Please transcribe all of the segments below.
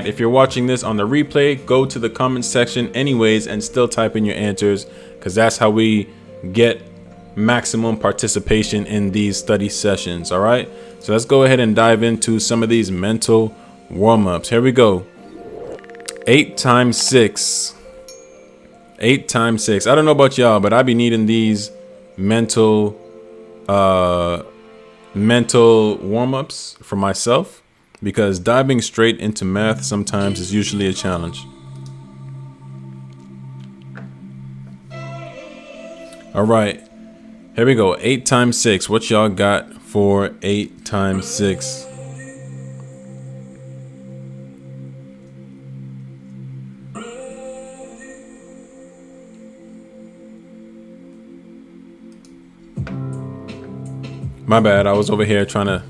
right, if you're watching this on the replay, go to the comment section anyways and still type in your answers, because that's how we get maximum participation in these study sessions. All right, so let's go ahead and dive into some of these mental warm-ups. Here we go. 8 times 6. 8 times 6. I don't know about y'all, but I be needing these mental warm-ups for myself, because diving straight into math sometimes is usually a challenge. All right, here we go. 8 times 6. What y'all got for 8 times 6? My bad. I was over here trying to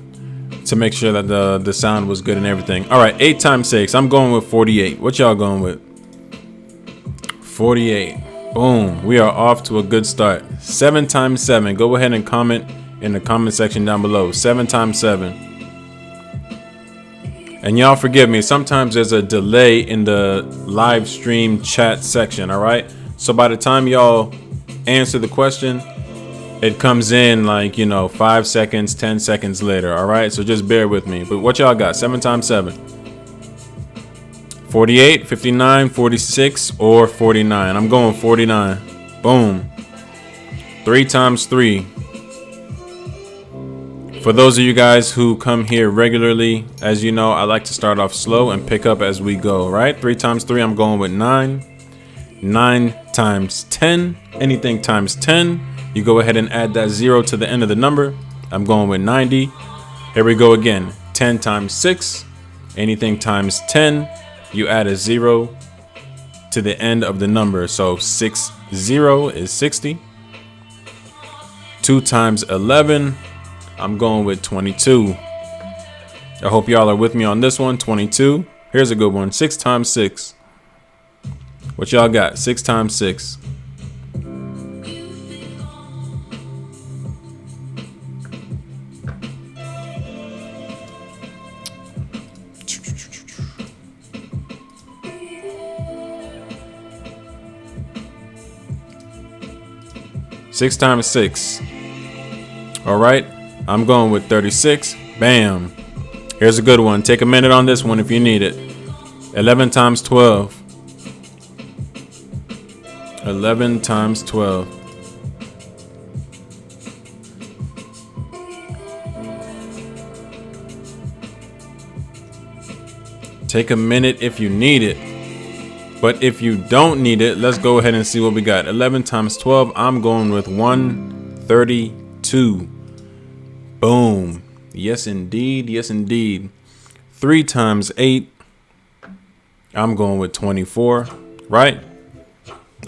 make sure that the sound was good and everything. All right, 8 times 6. I'm going with 48. What y'all going with? 48. Boom. We are off to a good start. 7 times 7. Go ahead and comment in the comment section down below. 7 times 7. And y'all forgive me. Sometimes there's a delay in the live stream chat section. All right. So by the time y'all answer the question, it comes in like, 5 seconds, 10 seconds later. All right. So just bear with me. But what y'all got? 7 times 7. 48, 59, 46, or 49. I'm going 49. Boom. 3 times 3. For those of you guys who come here regularly, as you know, I like to start off slow and pick up as we go, right? 3 times 3, I'm going with 9. 9 times 10. Anything times 10. You go ahead and add that 0 to the end of the number. I'm going with 90. Here we go again. 10 times 6. Anything times 10. You add a 0 to the end of the number. So 60 is 60. 2 times 11. I'm going with 22. I hope y'all are with me on this one. 22. Here's a good one. 6 times 6. What y'all got? 6 times 6. 6 times 6. All right. I'm going with 36. Bam. Here's a good one. Take a minute on this one if you need it. 11 times 12. 11 times 12. Take a minute if you need it. But if you don't need it, let's go ahead and see what we got. 11 times 12. I'm going with 132. Boom. Yes, indeed. Yes, indeed. 3 times 8. I'm going with 24. Right?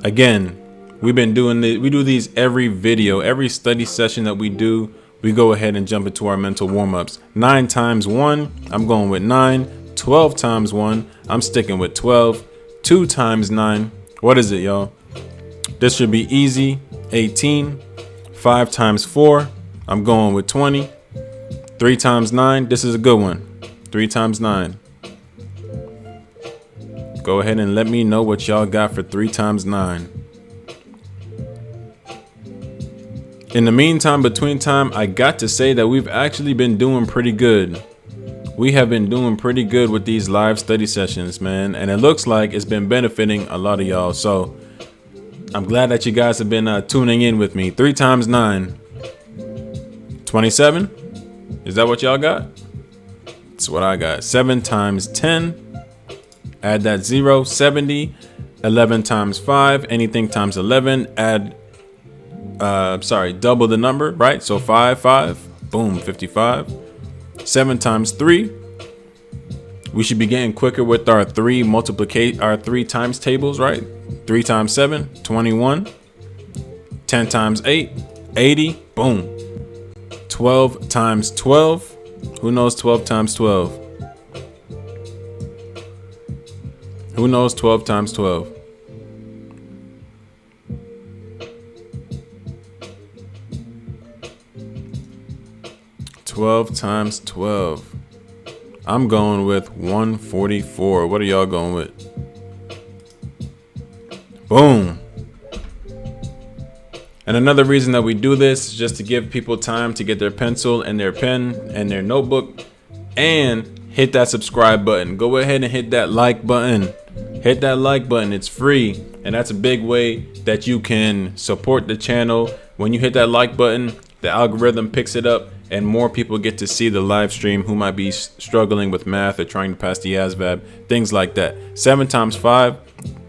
Again, we've been doing this. We do these every video, every study session that we do. We go ahead and jump into our mental warm-ups. 9 times 1. I'm going with 9. 12 times 1. I'm sticking with 12. 2 times 9. What is it, y'all? This should be easy. 18. 5 times 4. I'm going with 20. 3 times 9. This is a good one. 3 times 9. Go ahead and let me know what y'all got for 3 times 9. In the meantime, between time, I got to say that we've actually been doing pretty good. We have been doing pretty good with these live study sessions, man. And it looks like it's been benefiting a lot of y'all. So I'm glad that you guys have been tuning in with me. 3 times 9. 27. Is that what y'all got? That's what I got. 7 times 10. Add that 0. 70. 11 times 5. Anything times 11. Add, double the number, right? So 5. Boom, 55. 7 times 3. We should be getting quicker with our 3 times tables, right? 3 times 7, 21. 10 times 8, 80. Boom. 12 times 12. Who knows 12 times 12? Who knows 12 times 12? $12 times 12. I'm going with 144. What are y'all going with? Boom. And another reason that we do this is just to give people time to get their pencil and their pen and their notebook and hit that subscribe button. Go ahead and hit that like button. Hit that like button. It's free. And that's a big way that you can support the channel. When you hit that like button, the algorithm picks it up and more people get to see the live stream who might be struggling with math or trying to pass the Asvab, things like that. 7 times 5,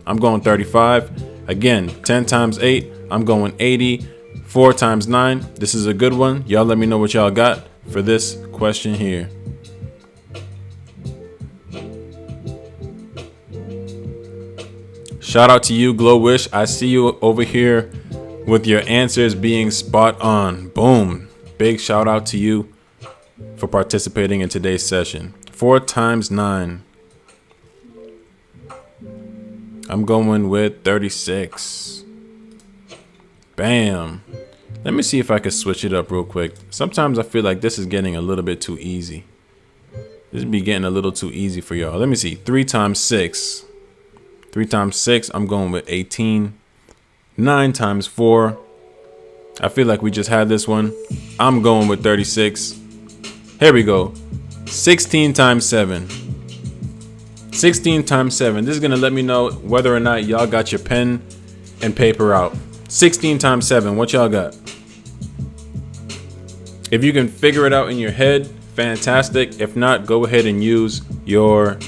I'm going 35. Again, 10 times 8, I'm going 80. 4 times 9, this is a good one. Y'all let me know what y'all got for this question here. Shout out to you, Glow Wish. I see you over here with your answers being spot on. Boom. Big shout out to you for participating in today's session. 4 times 9. I'm going with 36. Bam. Let me see if I can switch it up real quick. Sometimes I feel like this is getting a little bit too easy. This be getting a little too easy for y'all. Let me see. 3 times 6. 3 times 6, I'm going with 18. 9 times 4. I feel like we just had this one. I'm going with 36. Here we go. 16 times 7. 16 times 7. This is going to let me know whether or not y'all got your pen and paper out. 16 times 7. What y'all got? If you can figure it out in your head, fantastic. If not, go ahead and use your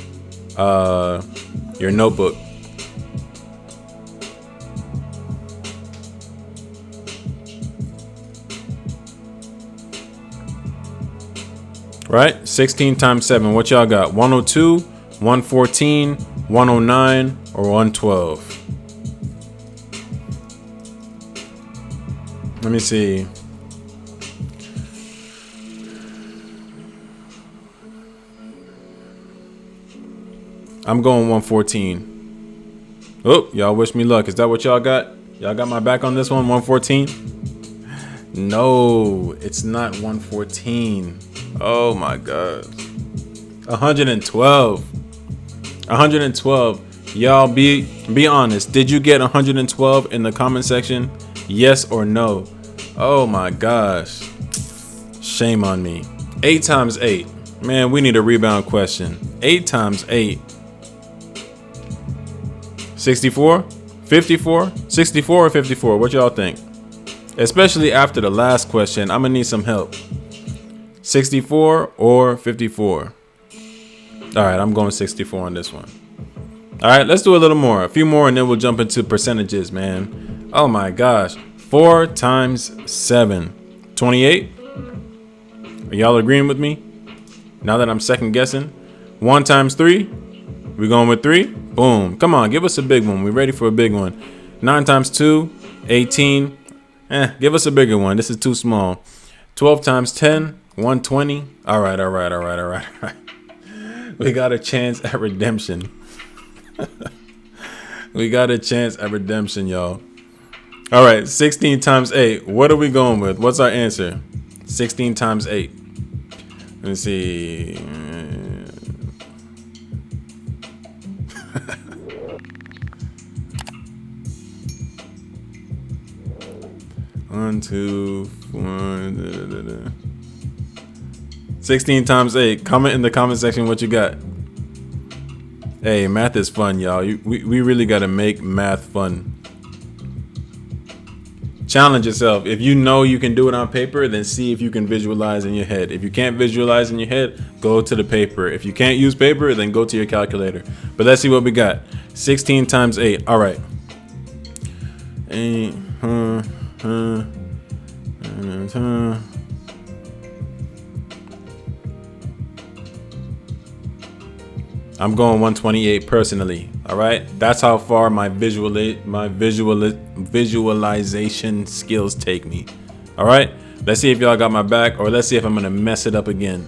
notebook. Right? 16 times 7. What y'all got? 102, 114, 109, or 112? Let me see. I'm going 114. Oh, y'all wish me luck. Is that what y'all got? Y'all got my back on this one? 114? No, it's not 114. Oh my God. 112. 112. Y'all be honest. Did you get 112 in the comment section? Yes or no? Oh my gosh. Shame on me. 8 times 8. Man, we need a rebound question. 8 times 8. 64? 54? 64 or 54? What y'all think? Especially after the last question, I'm gonna need some help. 64 or 54? All right, I'm going 64 on this one. All right, let's do a little more. A few more and then we'll jump into percentages, man. Oh my gosh. 4 times 7. 28? Are y'all agreeing with me? Now that I'm second guessing. 1 times 3? We going with 3? Boom. Come on, give us a big one. We ready for a big one. 9 times 2, 18. Give us a bigger one. This is too small. 12 times 10, 120. All right. We got a chance at redemption. We got a chance at redemption, y'all. All right, 16 times 8. What are we going with? What's our answer? 16 times 8. Let me see. 1, 2, 1. 16 times 8. Comment in the comment section what you got. Hey, math is fun, y'all. We really got to make math fun. Challenge yourself. If you know you can do it on paper, then see if you can visualize in your head. If you can't visualize in your head, go to the paper. If you can't use paper, then go to your calculator. But let's see what we got. 16 times 8. All right. I'm going 128 personally. All right, that's how far my visualization skills take me. All right, let's see if y'all got my back, or let's see if I'm gonna mess it up again.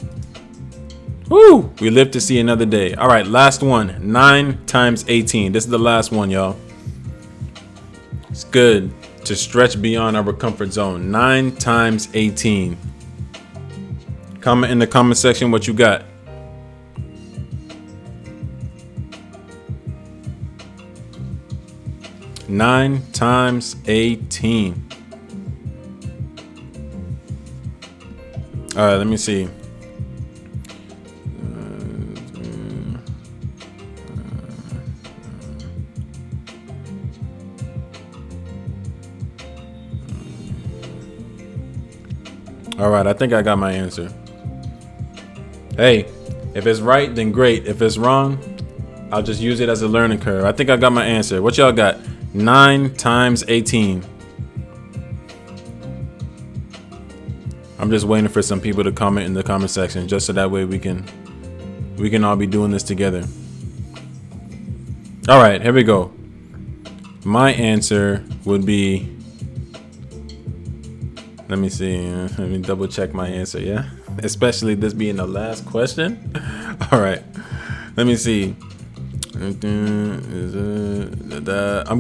Woo! We live to see another day. All right, last one. 9 times 18. This is the last one, y'all. It's good to stretch beyond our comfort zone. 9 times 18. Comment in the comment section what you got. 9 times 18. All right, let me see. All right, I think I got my answer. Hey, if it's right, then great. If it's wrong, I'll just use it as a learning curve. I think I got my answer. What y'all got? 9 times 18. I'm just waiting for some people to comment in the comment section, just so that way we can all be doing this together. All right, here we go. My answer would be, let me see. Let me double check my answer. Yeah, especially this being the last question. All right, let me see. I'm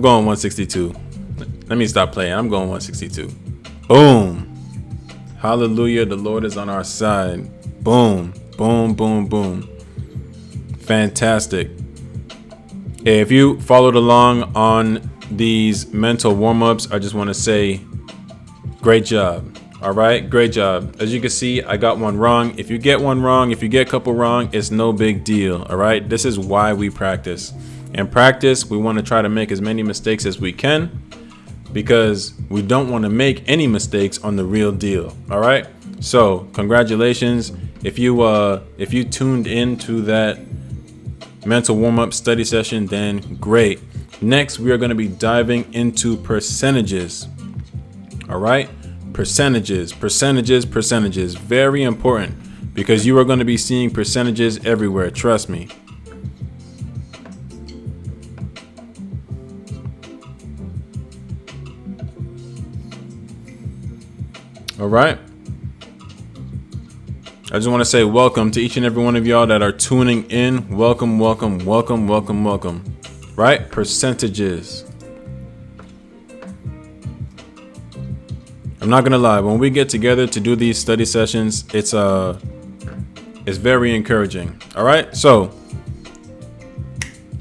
going 162. Let me stop playing. I'm going 162. Boom. Hallelujah. The Lord is on our side. Boom. Boom, boom, boom. Fantastic. If you followed along on these mental warm-ups, I just want to say great job. All right, great job. As you can see, I got one wrong. If you get one wrong, if you get a couple wrong, it's no big deal. All right, this is why we practice. In practice, we want to try to make as many mistakes as we can, because we don't want to make any mistakes on the real deal. All right, so congratulations. If you tuned into that mental warm-up study session, then great. Next, we are going to be diving into percentages. All right, percentages. Very important, because you are going to be seeing percentages everywhere. Trust me. All right. I just want to say welcome to each and every one of y'all that are tuning in. Welcome. Right? Percentages. I'm not gonna lie, when we get together to do these study sessions, it's very encouraging. All right, so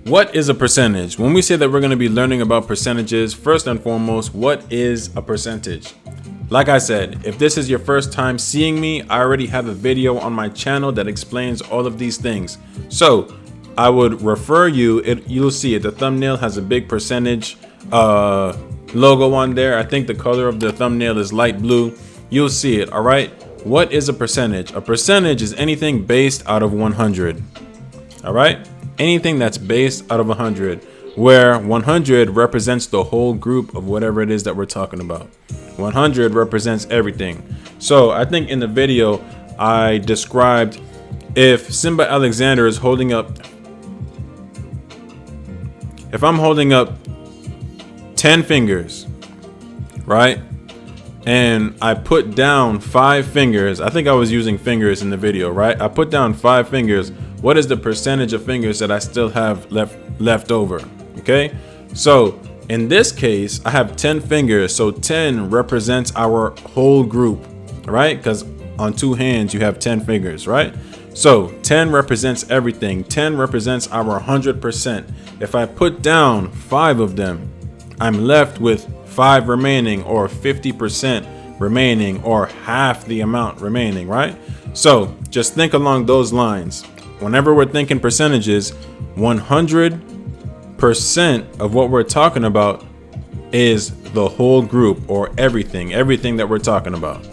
what is a percentage? When we say that we're gonna be learning about percentages, first and foremost, what is a percentage? Like I said, if this is your first time seeing me, I already have a video on my channel that explains all of these things. So I would refer you'll see it. The thumbnail has a big percentage logo on there. I think the color of the thumbnail is light blue. You'll see it. All right. What is a percentage? A percentage is anything based out of 100. All right. Anything that's based out of 100, where 100 represents the whole group of whatever it is that we're talking about. 100 represents everything. So I think in the video I described, if Simba Alexander is holding up, if I'm holding up 10 fingers, right? And I put down 5 fingers. I think I was using fingers in the video, right? I put down 5 fingers. What is the percentage of fingers that I still have left over? Okay. So in this case, I have 10 fingers. So 10 represents our whole group, right? Because on 2 hands, you have 10 fingers, right? So 10 represents everything. 10 represents our 100%. If I put down 5 of them, I'm left with 5 remaining, or 50% remaining, or half the amount remaining, right? So just think along those lines. Whenever we're thinking percentages, 100% of what we're talking about is the whole group, or everything that we're talking about.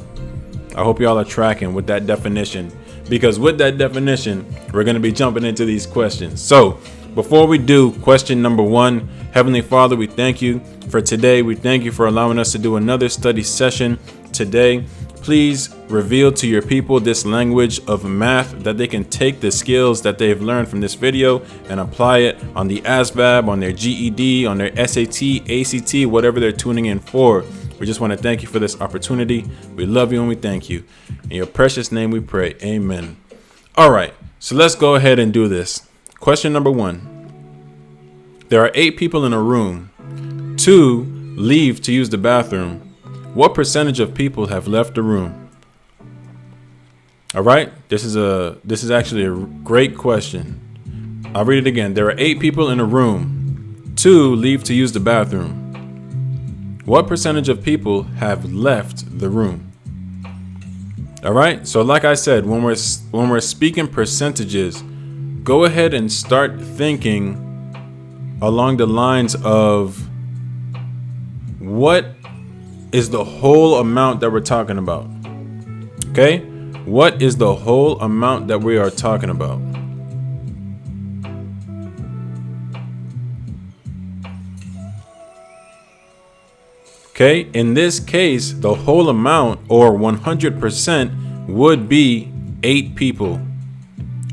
I hope y'all are tracking with that definition, because with that definition, we're going to be jumping into these questions. So before we do question number 1, Heavenly Father, we thank you for today. We thank you for allowing us to do another study session today. Please reveal to your people this language of math, that they can take the skills that they've learned from this video and apply it on the Asvab, on their GED, on their SAT, ACT, whatever they're tuning in for. We just want to thank you for this opportunity. We love you and we thank you. In your precious name we pray. Amen. All right, so let's go ahead and do this. Question number 1. There are 8 people in a room. 2 leave to use the bathroom. What percentage of people have left the room? All right, this is actually a great question. I'll read it again. There are 8 people in a room. 2 leave to use the bathroom. What percentage of people have left the room? All right. So like I said, when we're speaking percentages, go ahead and start thinking along the lines of what is the whole amount that we're talking about? Okay? What is the whole amount that we are talking about? Okay? In this case, the whole amount, or 100%, would be 8 people.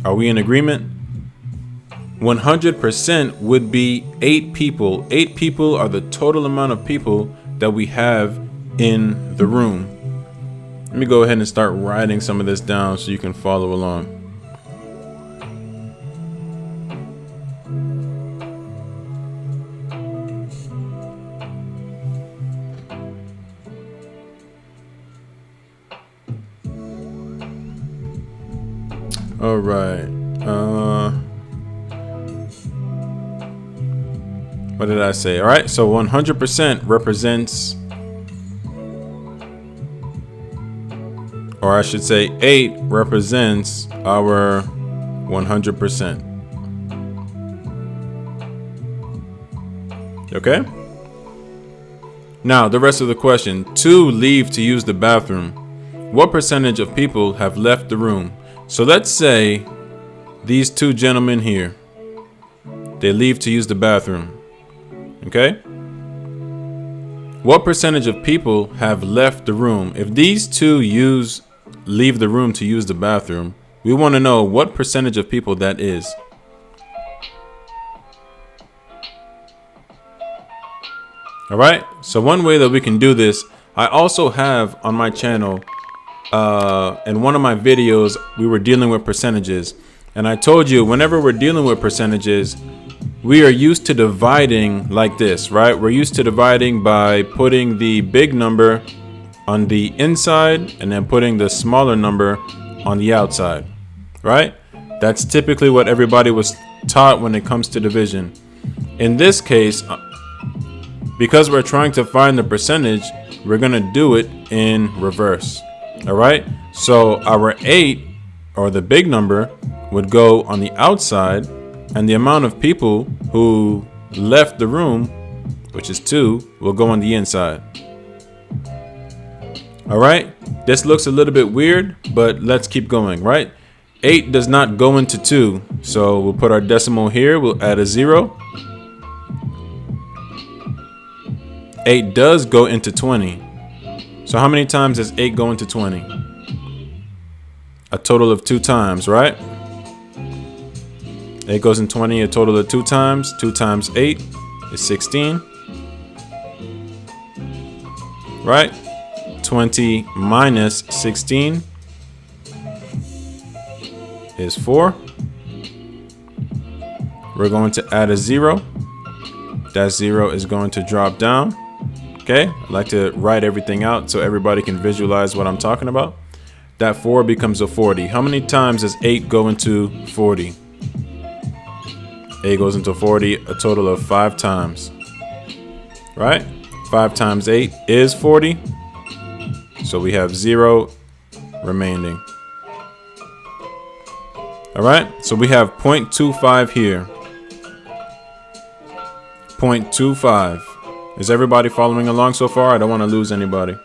Are we in agreement? 100% would be 8 people. 8 people are the total amount of people that we have in the room. Let me go ahead and start writing some of this down so you can follow along. All right. What did I say? All right. So 100% represents, or I should say 8 represents our 100%. Okay. Now the rest of the question. 2 leave to use the bathroom. What percentage of people have left the room? So let's say these 2 gentlemen here, they leave to use the bathroom. Okay? What percentage of people have left the room? If these 2 leave the room to use the bathroom, we want to know what percentage of people that is. All right? So one way that we can do this, I also have on my channel, in one of my videos, we were dealing with percentages. And I told you, whenever we're dealing with percentages, we are used to dividing like this, right? We're used to dividing by putting the big number on the inside and then putting the smaller number on the outside, right? That's typically what everybody was taught when it comes to division. In this case, because we're trying to find the percentage, we're going to do it in reverse. All right. So our 8, or the big number, would go on the outside, and the amount of people who left the room, which is 2, will go on the inside. All right. This looks a little bit weird, but let's keep going, right? 8 does not go into 2. So we'll put our decimal here. We'll add a 0. 8 does go into 20. So how many times does 8 go into 20? A total of 2 times, right? 8 goes in 20 a total of 2 times. 2 times 8 is 16. Right? 20 minus 16 is 4. We're going to add a 0. That 0 is going to drop down. Okay, I like to write everything out so everybody can visualize what I'm talking about. That 4 becomes a 40. How many times does 8 go into 40? 8 goes into 40 a total of 5 times. Right? 5 times 8 is 40. So we have 0 remaining. All right, so we have 0.25 here. 0.25. Is everybody following along so far? I don't want to lose anybody.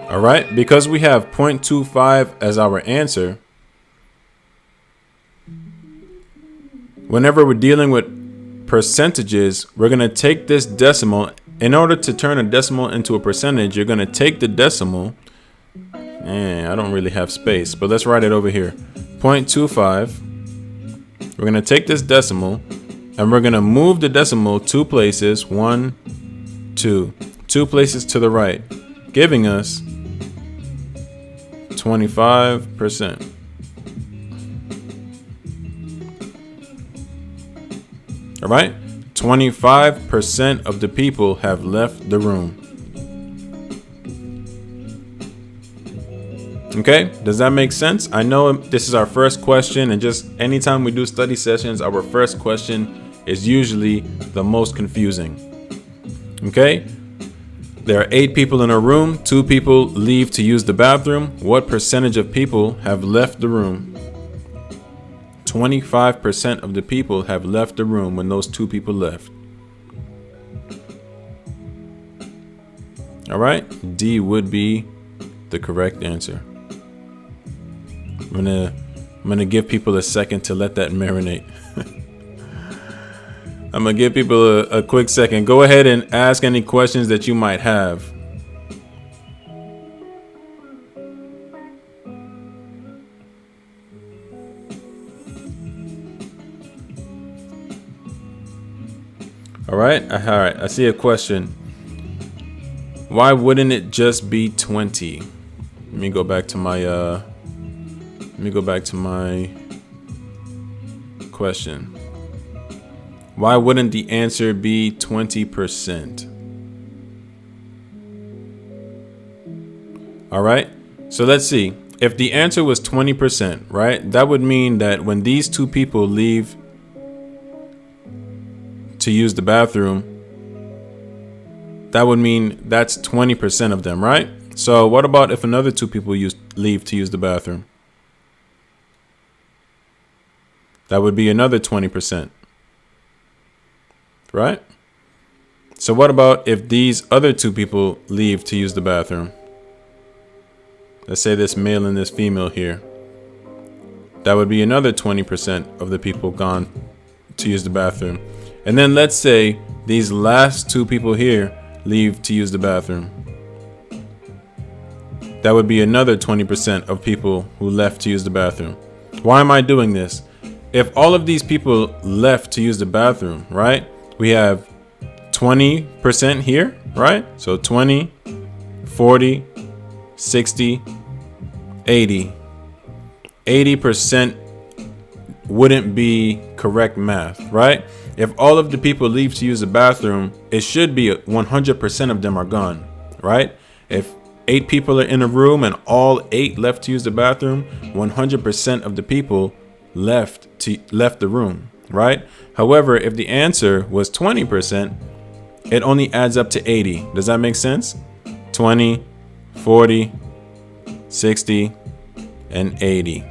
All right, because we have 0.25 as our answer, whenever we're dealing with percentages, we're going to take this decimal. In order to turn a decimal into a percentage, you're going to take the decimal. I don't really have space, but let's write it over here. 0.25. We're going to take this decimal and we're going to move the decimal 2 places. 1, 2. 2 places to the right, giving us 25%. All right. 25% of the people have left the room. Okay, does that make sense? I know this is our first question, and just anytime we do study sessions, our first question is usually the most confusing. Okay? There are 8 people in a room. 2 people leave to use the bathroom. What percentage of people have left the room? 25% of the people have left the room when those 2 people left. All right, D would be the correct answer. I'm gonna give people a second to let that marinate. I'm gonna give people a quick second. Go ahead and ask any questions that you might have. All right. I see a question. Why wouldn't it just be 20? Let me go back to my question. Why wouldn't the answer be 20%? All right. So let's see. If the answer was 20%, right? That would mean that when these 2 people leave to use the bathroom, that would mean that's 20% of them, right? So what about if another 2 people leave to use the bathroom? That would be another 20%, right? So what about if these other 2 people leave to use the bathroom? Let's say this male and this female here. That would be another 20% of the people gone to use the bathroom. And then let's say these last 2 people here leave to use the bathroom. That would be another 20% of people who left to use the bathroom. Why am I doing this? If all of these people left to use the bathroom, right? We have 20% here, right? So 20, 40, 60, 80. 80% wouldn't be correct math, right? If all of the people leave to use the bathroom, it should be 100% of them are gone, right? If 8 people are in a room and all 8 left to use the bathroom, 100% of the people left the room, right? However, if the answer was 20%, it only adds up to 80. Does that make sense? 20, 40, 60, and 80.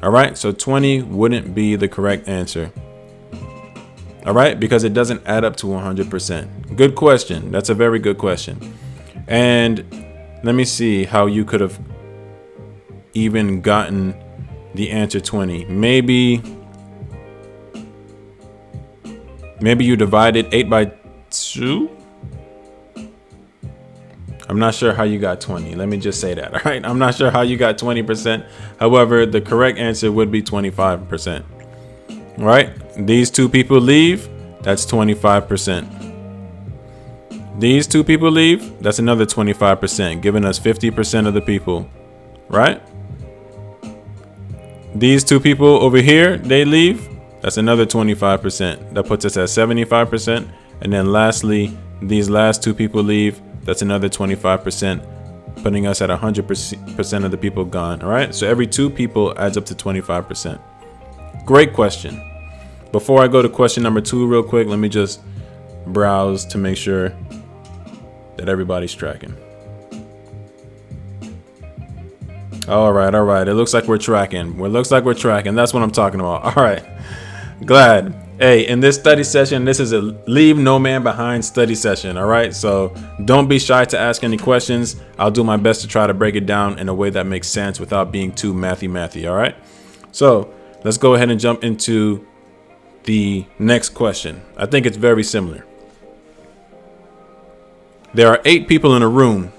All right, so 20 wouldn't be the correct answer. All right, because it doesn't add up to 100%. Good question. That's a very good question. And let me see how you could have even gotten the answer 20. Maybe you divided 8 by 2. I'm not sure how you got 20. Let me just say that. All right. I'm not sure how you got 20%. However, the correct answer would be 25%. All right. These 2 people leave. That's 25%. These 2 people leave. That's another 25%, giving us 50% of the people. Right. These 2 people over here, they leave. That's another 25%. That puts us at 75%. And then lastly, these last 2 people leave. That's another 25%, putting us at 100% of the people gone. All right. So every 2 people adds up to 25%. Great question. Before I go to question number 2 real quick, let me just browse to make sure that everybody's tracking. All right. It looks like we're tracking. That's what I'm talking about. All right. Glad. Hey, in this study session, this is a leave no man behind study session. All right. So don't be shy to ask any questions. I'll do my best to try to break it down in a way that makes sense without being too mathy. All right. So let's go ahead and jump into the next question. I think it's very similar. There are 8 people in a room.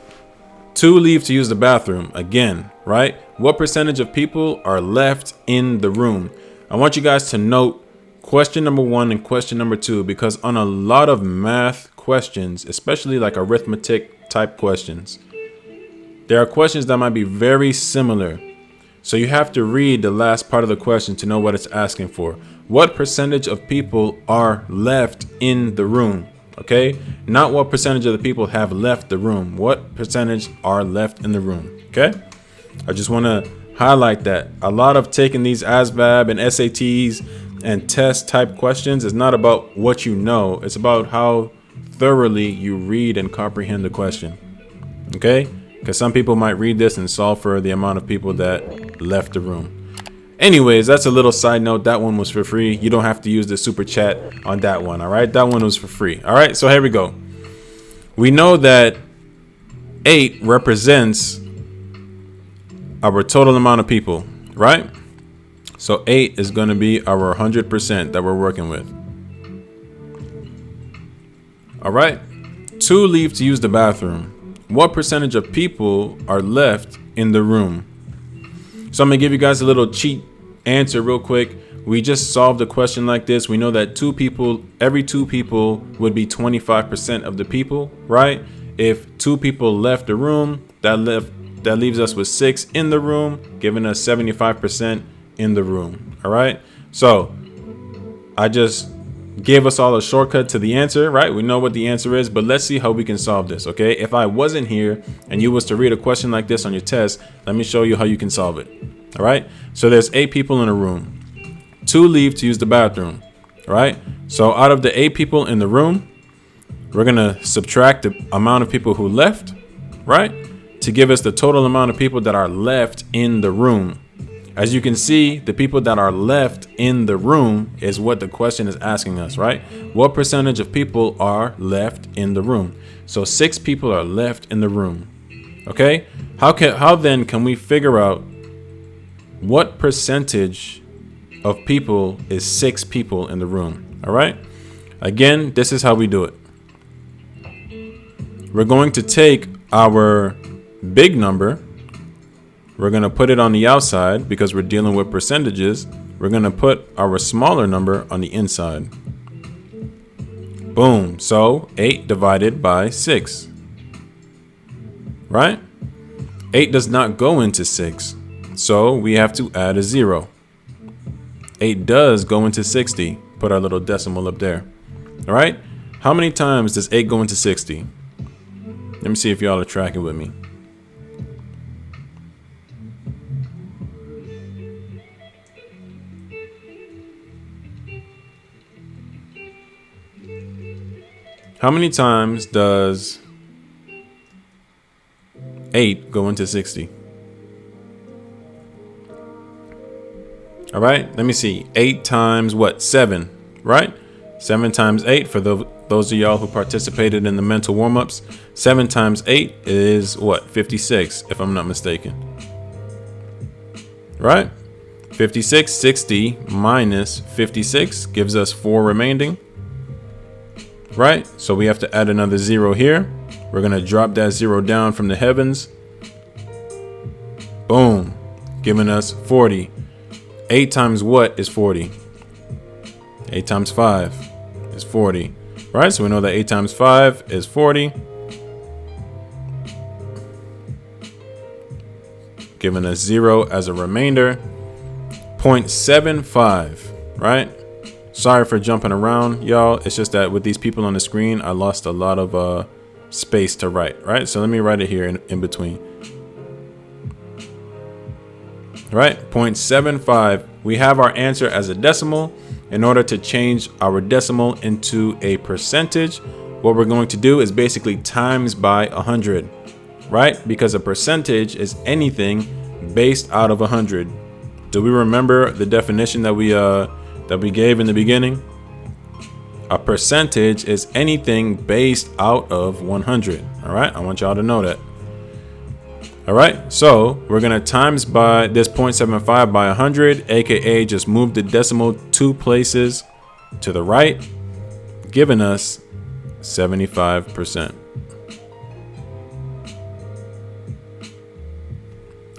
2 leave to use the bathroom again, right? What percentage of people are left in the room? I want you guys to note question number 1 and question number 2, because on a lot of math questions, especially like arithmetic type questions, there are questions that might be very similar. So you have to read the last part of the question to know what it's asking for. What percentage of people are left in the room? Okay, not what percentage of the people have left the room. What percentage are left in the room? Okay, I just want to highlight that. A lot of taking these Asvab and SATs, and test type questions is not about what you know. It's about how thoroughly you read and comprehend the question. Okay? Because some people might read this and solve for the amount of people that left the room. Anyways, that's a little side note. That one was for free. You don't have to use the super chat on that one. All right? That one was for free. All right? So here we go. We know that 8 represents our total amount of people, right? So 8 is going to be our 100% that we're working with. All right. 2 leave to use the bathroom. What percentage of people are left in the room? So I'm going to give you guys a little cheat answer real quick. We just solved a question like this. We know that every two people would be 25% of the people, right? If 2 people left the room, that leaves us with 6 in the room, giving us 75% in the room. All right. So I just gave us all a shortcut to the answer, right? We know what the answer is, but let's see how we can solve this. Okay. If I wasn't here and you was to read a question like this on your test, let me show you how you can solve it. All right. So there's 8 people in a room. 2 leave to use the bathroom. All right. So out of the 8 people in the room, we're going to subtract the amount of people who left, right? To give us the total amount of people that are left in the room. As you can see, the people that are left in the room is what the question is asking us, right? What percentage of people are left in the room? So 6 people are left in the room. Okay? How then can we figure out what percentage of people is 6 people in the room? All right? Again, this is how we do it. We're going to take our big number. We're going to put it on the outside because we're dealing with percentages. We're going to put our smaller number on the inside. Boom. So 8 divided by 6. Right? 8 does not go into 6. So we have to add a 0. 8 does go into 60. Put our little decimal up there. All right? How many times does 8 go into 60? Let me see if y'all are tracking with me. How many times does 8 go into 60? All right, let me see. 8 times what? 7, right? 7 times 8 for those of y'all who participated in the mental warm-ups. 7 times 8 is what? 56, if I'm not mistaken. Right? 56, 60 minus 56 gives us 4 remaining. Right? So we have to add another 0 here. We're going to drop that 0 down from the heavens. Boom. Giving us 40. 8 times what is 40? 8 times 5 is 40. Right? So we know that 8 times 5 is 40. Giving us 0 as a remainder. 0.75. Right? Sorry for jumping around, y'all. It's just that with these people on the screen, I lost a lot of space to write, right? So let me write it here in between. Right, 0.75. We have our answer as a decimal. In order to change our decimal into a percentage, what we're going to do is basically times by 100, right? Because a percentage is anything based out of 100. Do we remember the definition that we gave in the beginning? A percentage is anything based out of 100. All right, I want y'all to know that. All right, so we're gonna times by this 0.75 by 100, aka just move the decimal 2 places to the right, giving us 75%.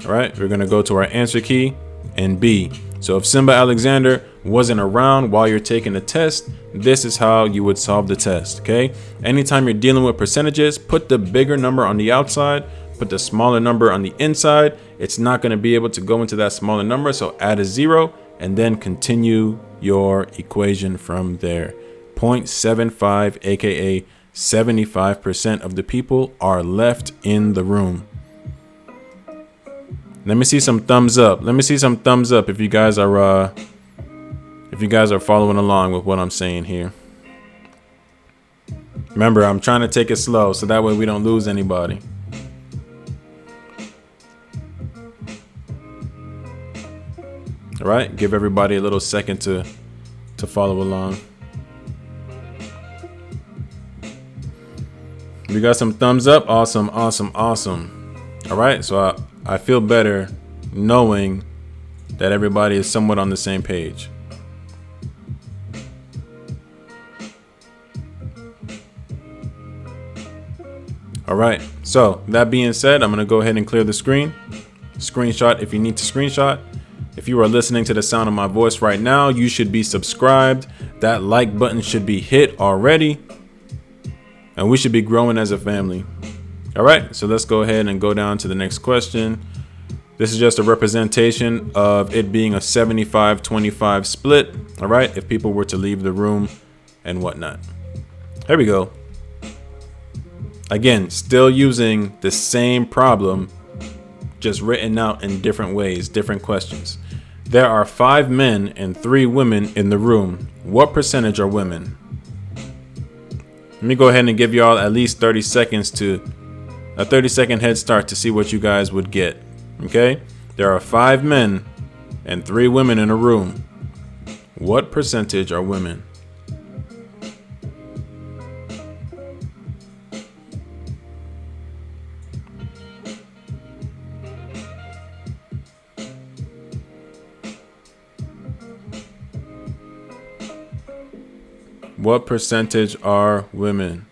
All right, we're gonna go to our answer key and B. So if Simba Alexander wasn't around while you're taking the test, this is how you would solve the test, okay? Anytime you're dealing with percentages, put the bigger number on the outside, put the smaller number on the inside. It's not going to be able to go into that smaller number, so add a 0 and then continue your equation from there. 0.75, aka 75% of the people are left in the room. Let me see some thumbs up. Let me see some thumbs up if you guys are if you guys are following along with what I'm saying here. Remember, I'm trying to take it slow so that way we don't lose anybody. All right, give everybody a little second to follow along. We got some thumbs up. Awesome, awesome, awesome. All right, so I feel better knowing that everybody is somewhat on the same page. All right, so that being said, I'm gonna go ahead and clear the screen. Screenshot if you need to screenshot. If you are listening to the sound of my voice right now, you should be subscribed. That like button should be hit already. And we should be growing as a family. All right, so let's go ahead and go down to the next question. This is just a representation of it being a 75-25 split. All right, if people were to leave the room and whatnot. Here we go. Again, still using the same problem, just written out in different ways, different questions. There are 5 men and 3 women in the room. What percentage are women? Let me go ahead and give y'all at least 30 seconds to a 30-second head start to see what you guys would get. Okay? There are 5 men and 3 women in a room. What percentage are women? What percentage are women?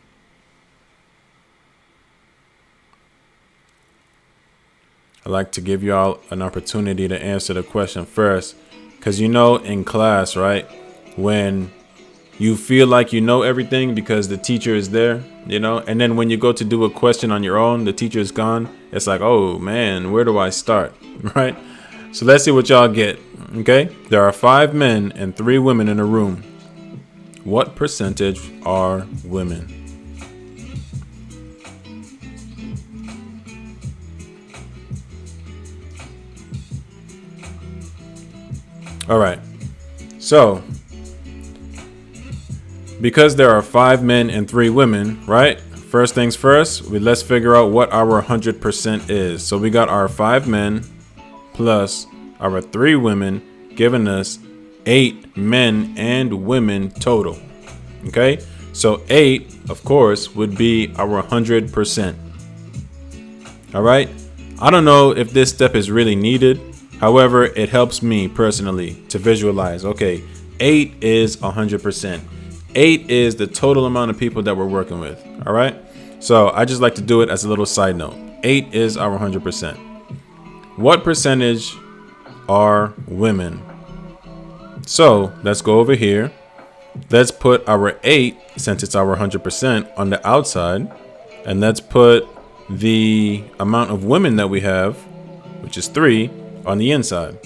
I like to give y'all an opportunity to answer the question first, because you know in class, right, when you feel like you know everything because the teacher is there, you know, and then when you go to do a question on your own, the teacher is gone. It's like, oh man, where do I start? Right? So let's see what y'all get. Okay, there are 5 men and 3 women in a room. What percentage are women? All right. So, because there are 5 men and 3 women, right? First things first, let's figure out what our 100% is. So we got our 5 men plus our 3 women, giving us 8 men and women total. Okay, so 8, of course, would be our 100%. All right, I don't know if this step is really needed. However, it helps me personally to visualize. Okay, 8 is 100%. 8 is the total amount of people that we're working with. All right, so I just like to do it as a little side note. 8 is our 100%. What percentage are women? So let's go over here. Let's put our 8, since it's our 100%, on the outside. And let's put the amount of women that we have, which is 3, on the inside.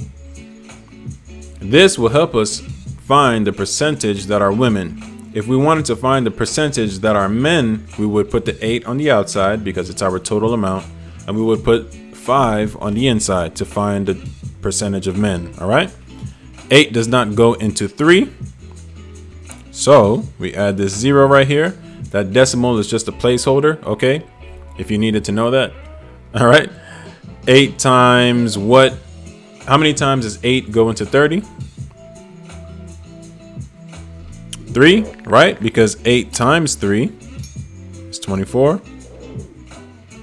This will help us find the percentage that are women. If we wanted to find the percentage that are men, we would put the 8 on the outside because it's our total amount. And we would put 5 on the inside to find the percentage of men. All right. 8 does not go into 3. So we add this 0 right here. That decimal is just a placeholder. Okay. If you needed to know that. All right. 8 times what? How many times does 8 go into 30? 3, right? Because 8 times 3 is 24.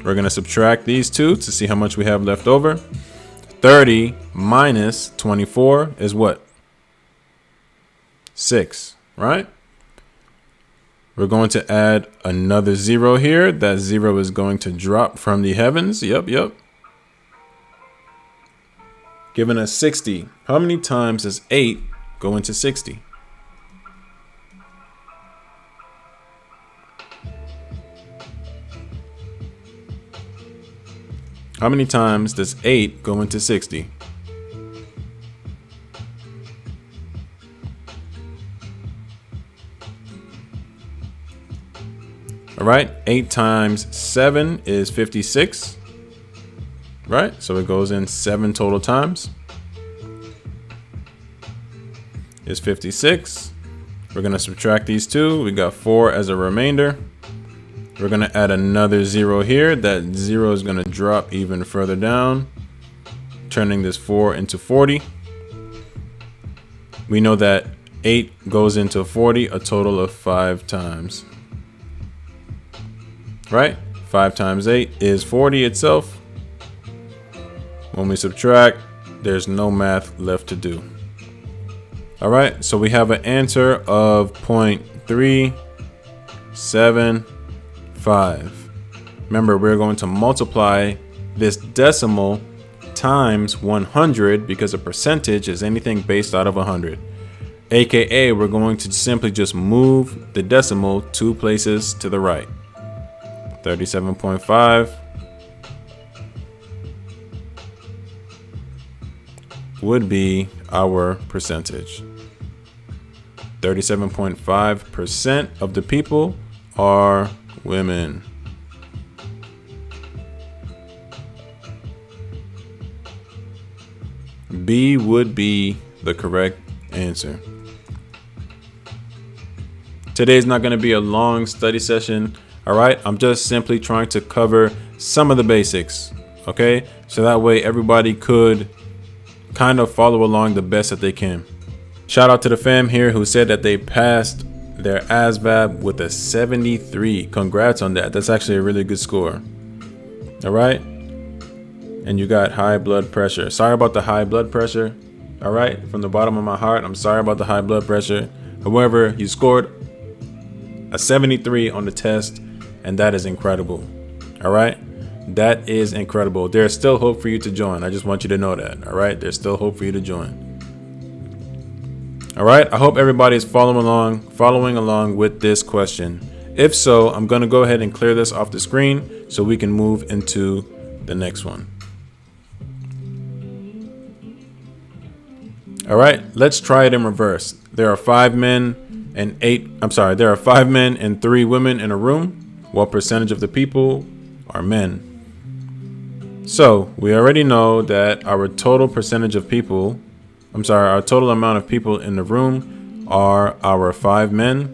We're going to subtract these two to see how much we have left over. 30 minus 24 is what? 6, right? We're going to add another 0 here. That 0 is going to drop from the heavens. Yep. Giving us 60. How many times does 8 go into 60? How many times does 8 go into 60? All right, 8 times 7 is 56. Right, so it goes in 7 total times. is 56. We're going to subtract these two. We got 4 as a remainder. We're going to add another 0 here. That 0 is going to drop even further down, turning this 4 into 40. We know that 8 goes into 40 a total of 5 times. Right? 5 times 8 is 40 itself. When we subtract, there's no math left to do. All right, so we have an answer of 0.375. Remember, we're going to multiply this decimal times 100 because a percentage is anything based out of 100. AKA, we're going to simply just move the decimal 2 places to the right. 37.5 would be our percentage. 37.5% of the people are women. B would be the correct answer. Today's not going to be a long study session. All right, I'm just simply trying to cover some of the basics. Okay, so that way everybody could kind of follow along the best that they can. Shout out to the fam here who said that they passed their Asvab with a 73. Congrats on that. That's actually a really good score. All right. And you got high blood pressure. Sorry about the high blood pressure. All right. From the bottom of my heart, I'm sorry about the high blood pressure. However, you scored a 73 on the test, and that is incredible. All right. That is incredible. There's still hope for you to join. I just want you to know that. All right. There's still hope for you to join. All right. I hope everybody is following along with this question. If so, I'm going to go ahead and clear this off the screen so we can move into the next one. All right. Let's try it in reverse. There are 5 men and 3 women in a room. What percentage of the people are men? So we already know that our total amount of people in the room are our 5 men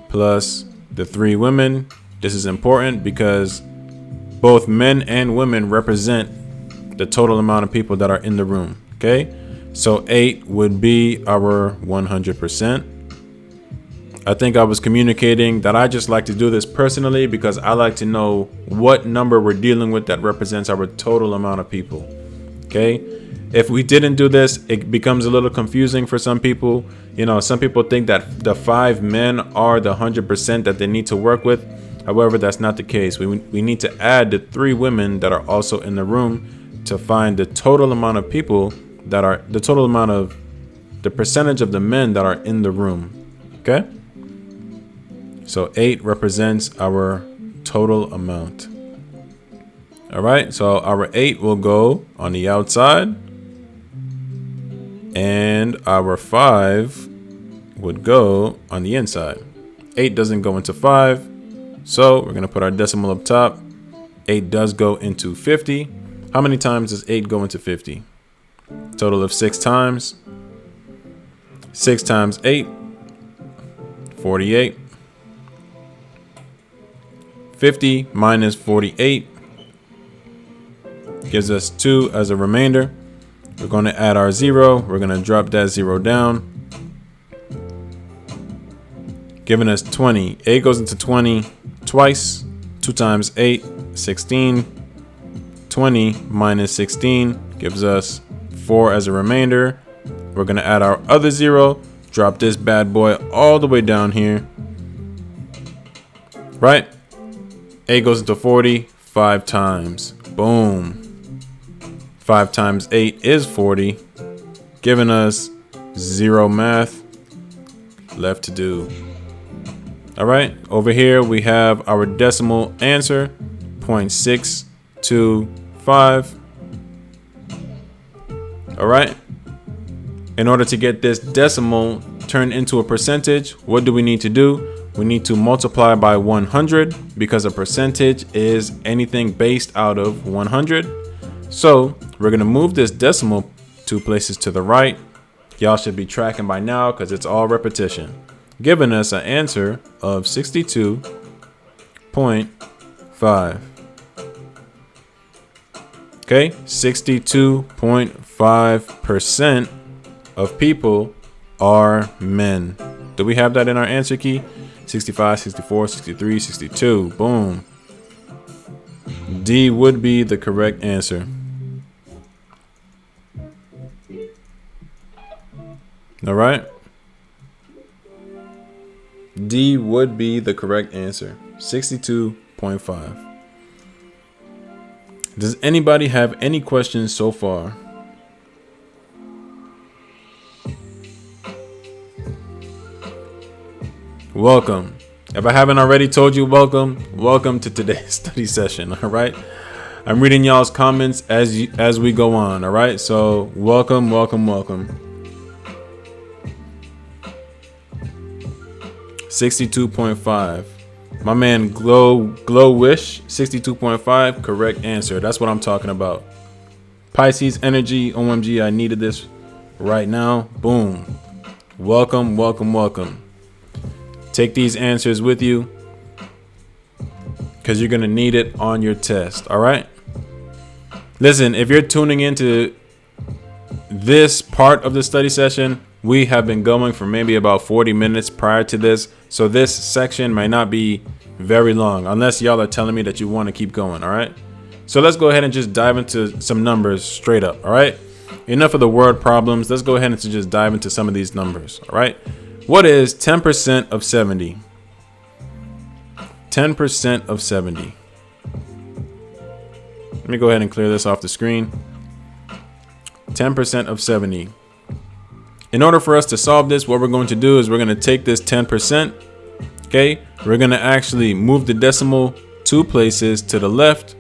plus the 3 women. This is important because both men and women represent the total amount of people that are in the room. Okay, so 8 would be our 100%. I think I was communicating that I just like to do this personally because I like to know what number we're dealing with that represents our total amount of people. Okay. If we didn't do this, it becomes a little confusing for some people. You know, some people think that the 5 men are the 100% that they need to work with. However, that's not the case. We need to add the 3 women that are also in the room to find the total amount of people that are the percentage of the men that are in the room. Okay. So 8 represents our total amount. All right. So our 8 will go on the outside. And our 5 would go on the inside. 8 doesn't go into 5. So we're going to put our decimal up top. 8 does go into 50. How many times does 8 go into 50? Total of 6 times. 6 times 8, 48. 50 minus 48 gives us 2 as a remainder. We're going to add our 0. We're going to drop that 0 down, giving us 20. 8 goes into 20 twice. 2 times 8, 16. 20 minus 16 gives us 4 as a remainder. We're going to add our other 0. Drop this bad boy all the way down here. Right? 8 goes into 40 5 times. Boom. 5 times 8 is 40, giving us 0 math left to do. All right, over here we have our decimal answer, 0.625. All right, in order to get this decimal turned into a percentage, what do we need to do? We need to multiply by 100 because a percentage is anything based out of 100. So we're going to move this decimal 2 places to the right, Y'all should be tracking by now because it's all repetition. Giving us an answer of 62.5. Okay, 62.5% of people are men. Do we have that in our answer key? 65, 64, 63, 62. Boom. D would be the correct answer. All right. D would be the correct answer. 62.5. Does anybody have any questions so far? Welcome. If I haven't already told you, welcome to today's study session. All right. I'm reading y'all's comments as we go on. All right. So welcome. 62.5. My man Glow Wish, 62.5, correct answer. That's what I'm talking about. Pisces energy, OMG, I needed this right now. Boom. Welcome. Take these answers with you because you're going to need it on your test. All right. Listen, if you're tuning into this part of the study session, we have been going for maybe about 40 minutes prior to this. So this section might not be very long unless y'all are telling me that you want to keep going. All right. So let's go ahead and just dive into some numbers straight up. All right. Enough of the word problems. Let's go ahead and just dive into some of these numbers. All right. What is 10% of 70? 10% of 70. Let me go ahead and clear this off the screen. 10% of 70. In order for us to solve this, what we're going to do is we're going to take this 10%. Okay. We're going to actually move the decimal 2 places to the left,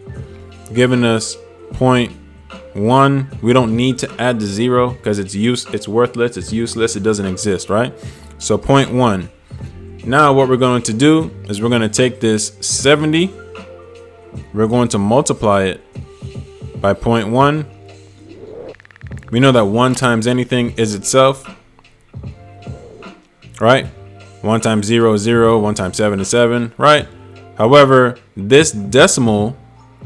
giving us 0.1. We don't need to add the 0 because it's worthless. It's useless. It doesn't exist. Right. So 0.1. Now what we're going to do is we're going to take this 70. We're going to multiply it by 0.1. We know that 1 times anything is itself. Right? 1 times 0 is 0. 1 times 7 is 7. Right? However, this decimal,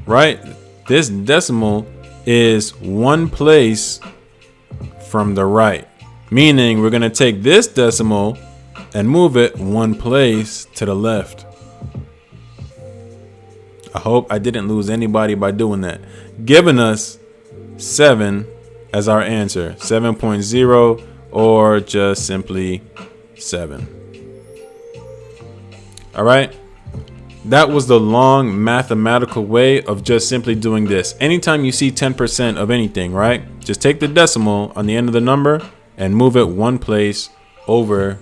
right? This decimal is 1 place from the right. Meaning we're going to take this decimal and move it 1 place to the left. I hope I didn't lose anybody by doing that. Giving us 7 as our answer. 7.0 or just simply 7. All right. That was the long mathematical way of just simply doing this. Anytime you see 10% of anything, right? Just take the decimal on the end of the number and move it 1 place over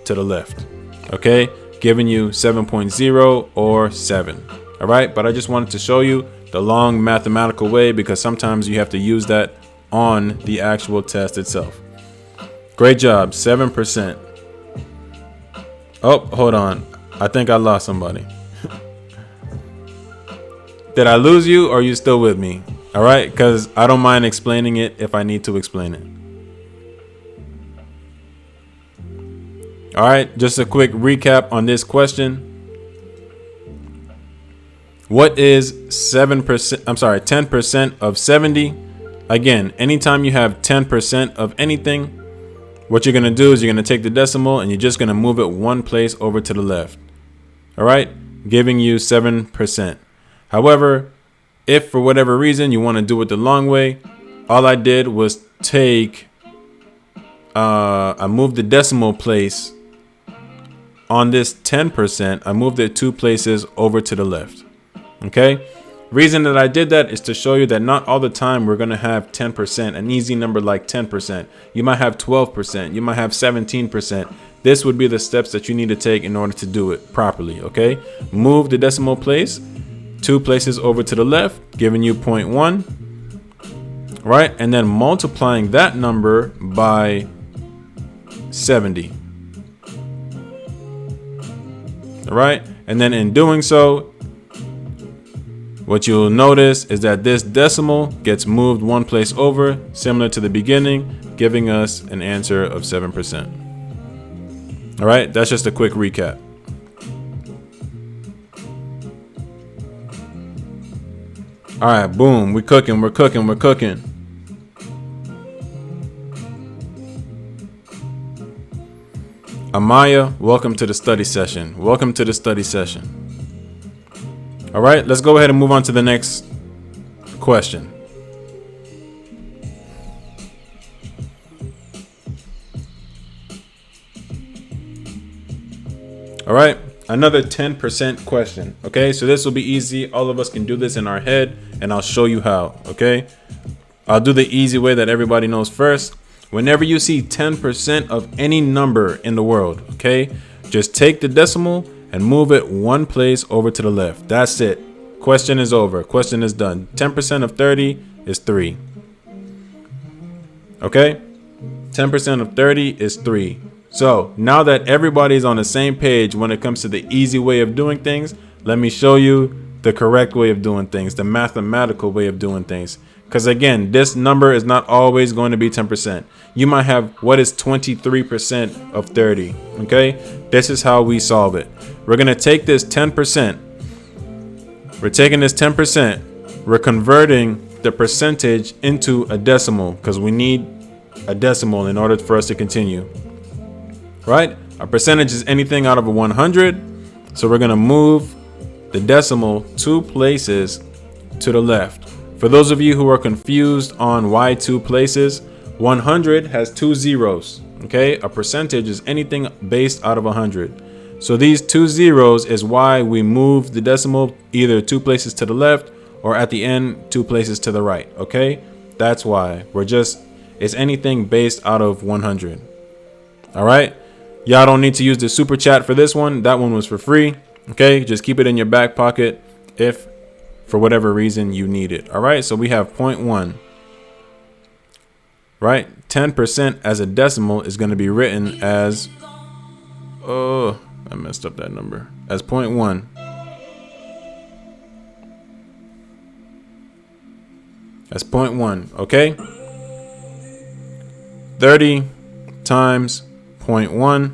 to the left. Okay, giving you 7.0 or 7. All right, but I just wanted to show you the long mathematical way because sometimes you have to use that on the actual test itself. Great job, 7%. Oh, hold on. I think I lost somebody. Did I lose you or are you still with me? All right, because I don't mind explaining it if I need to explain it. All right, just a quick recap on this question. What is 10% of 70? Again, anytime you have 10% of anything, what you're going to do is you're going to take the decimal and you're just going to move it 1 place over to the left. All right, giving you 7%. However, if for whatever reason you want to do it the long way, all I did was I moved the decimal place on this 10%. I moved it 2 places over to the left. Okay. Reason that I did that is to show you that not all the time we're going to have 10%, an easy number like 10%. You might have 12%. You might have 17%. This would be the steps that you need to take in order to do it properly. Okay. Move the decimal place 2 places over to the left, giving you 0.1. Right. And then multiplying that number by 70. All right. And then in doing so, what you'll notice is that this decimal gets moved 1 place over, similar to the beginning. giving us an answer of 7%. All right, that's just a quick recap. All right, boom, we're cooking. Amaya, welcome to the study session. All right, let's go ahead and move on to the next question. All right, another 10% question. Okay, so this will be easy. All of us can do this in our head, and I'll show you how. Okay, I'll do the easy way that everybody knows first. Whenever you see 10% of any number in the world, okay, just take the decimal and move it one place over to the left. That's it. Question is over. Question is done. 10% of 30 is 3. Okay? 10% of 30 is 3. So now that everybody's on the same page when it comes to the easy way of doing things, let me show you the correct way of doing things, the mathematical way of doing things. Because again, this number is not always going to be 10%. You might have what is 23% of 30. Okay, this is how we solve it. We're going to take this 10%. We're taking this 10%. We're converting the percentage into a decimal because we need a decimal in order for us to continue. Right? A percentage is anything out of a 100. So we're going to move the decimal 2 places to the left. For those of you who are confused on why 2 places, 100 has 2 zeros. Okay, a percentage is anything based out of 100. So these 2 zeros is why we move the decimal either 2 places to the left or at the end 2 places to the right. Okay, that's why it's anything based out of 100. All right, y'all don't need to use the super chat for this one. That one was for free. Okay, just keep it in your back pocket if for whatever reason you need it. All right, so we have 0.1. Right, 10% as a decimal is going to be written as, oh, I messed up that number, as 0.1. As 0.1, okay? 30 times 0.1.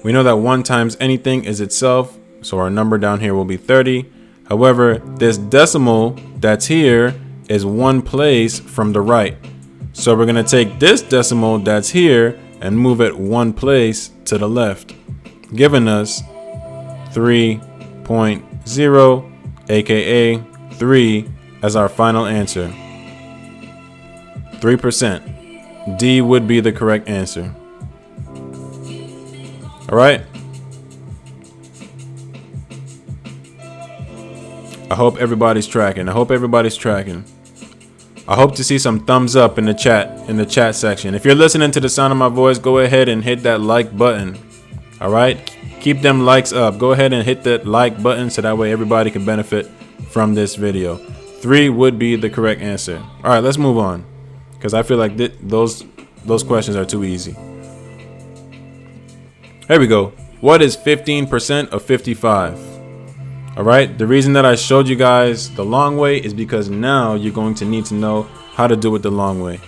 We know that 1 times anything is itself, so our number down here will be 30. However, this decimal that's here is 1 place from the right. So we're going to take this decimal that's here and move it 1 place to the left, giving us 3.0, aka 3 as our final answer. 3%. D would be the correct answer. All right. I hope everybody's tracking. I hope to see some thumbs up in the chat section. If you're listening to the sound of my voice, go ahead and hit that like button. All right, keep them likes up. Go ahead and hit that like button so that way everybody can benefit from this video. 3 would be the correct answer. All right, let's move on because I feel like those questions are too easy. Here we go. What is 15% of 55? All right, the reason that I showed you guys the long way is because now you're going to need to know how to do it the long way.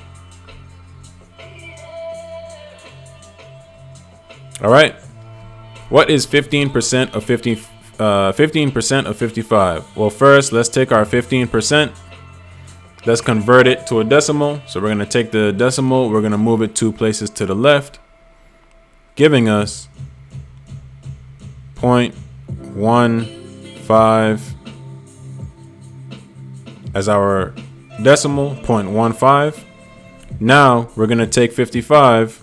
All right, what is 15% of 15% of 55? Well, first let's take our 15%. Let's convert it to a decimal. So we're going to take the decimal, we're going to move it 2 places to the left, giving us 0.15 as our decimal, 0.15. Now we're going to take 55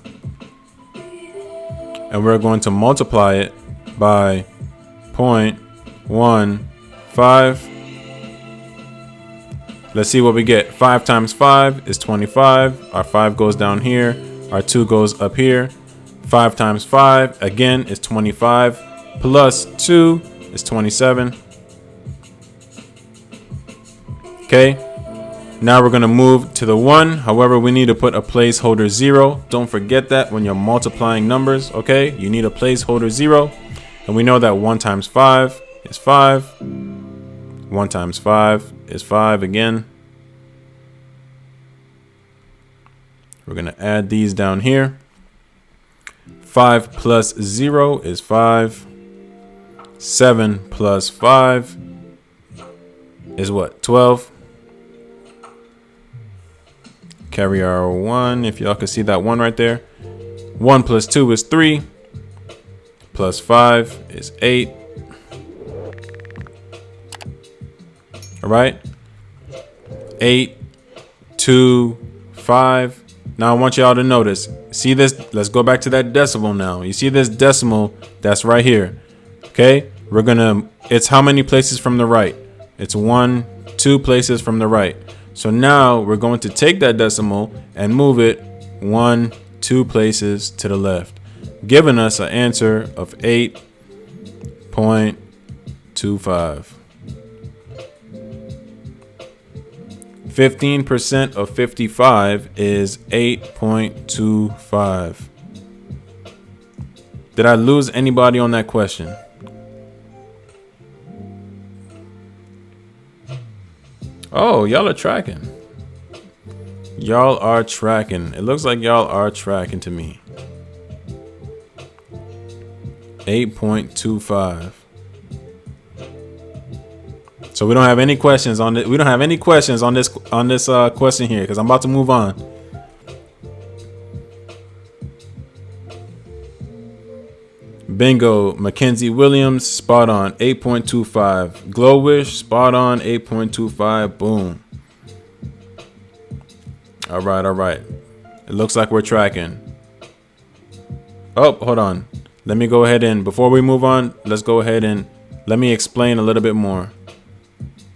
and we're going to multiply it by 0.15. Let's see what we get. 5 times 5 is 25. Our 5 goes down here. Our 2 goes up here. 5 times 5 again is 25. Plus 2 is 27. Okay, now we're going to move to the 1. However, we need to put a placeholder 0. Don't forget that when you're multiplying numbers. Okay, you need a placeholder 0. And we know that 1 times 5 is 5. 1 times 5 is 5 again. We're going to add these down here. 5 plus 0 is 5. 7 plus 5 is what? 12. Carry our 1, if y'all can see that 1 right there. 1 plus 2 is 3. Plus 5 is 8. All right. 8, 2, 5. Now I want y'all to notice. See this? Let's go back to that decimal now. You see this decimal that's right here. Okay. It's how many places from the right? It's 1, 2 places from the right. So now we're going to take that decimal and move it 1, 2 places to the left, giving us an answer of 8.25. 15% of 55 is 8.25. Did I lose anybody on that question? Oh, y'all are tracking. Y'all are tracking. It looks like y'all are tracking to me. 8.25. So we don't have any questions on it. We don't have any questions on this question here because I'm about to move on. Bingo. Mackenzie Williams, spot on. 8.25. Glowish, spot on. 8.25. Boom. All right, all right. It looks like we're tracking. Oh, hold on. Let me go ahead and, before we move on, let's go ahead and let me explain a little bit more.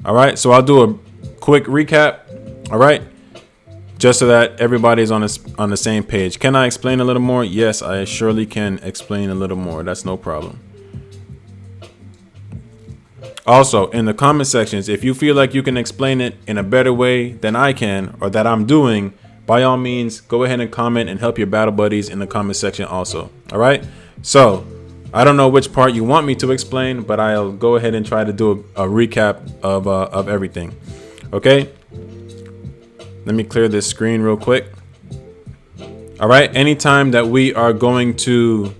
All right, so I'll do a quick recap. All right, just so that everybody's on the same page. Can I explain a little more? Yes, I surely can explain a little more. That's no problem. Also, in the comment sections, if you feel like you can explain it in a better way than I can or that I'm doing, by all means, go ahead and comment and help your battle buddies in the comment section also. All right, so I don't know which part you want me to explain, but I'll go ahead and try to do a recap of everything. Okay. Let me clear this screen real quick. All right. Anytime that we are going to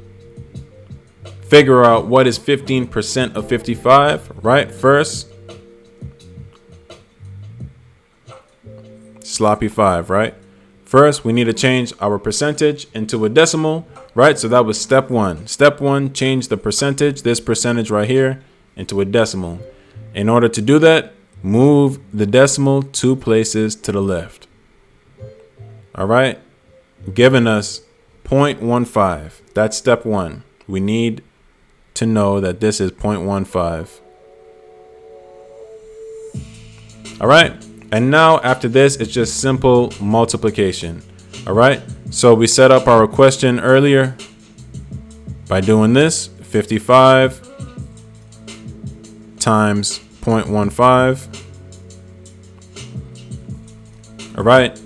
figure out what is 15% of 55, right? First, sloppy 5, right? First, we need to change our percentage into a decimal. Right, so that was step 1. Step 1, change the percentage, this percentage right here, into a decimal. In order to do that, move the decimal 2 places to the left. All right, giving us 0.15. That's step 1. We need to know that this is 0.15. All right, and now after this, it's just simple multiplication. All right, so we set up our question earlier by doing this. 55 times 0.15. All right,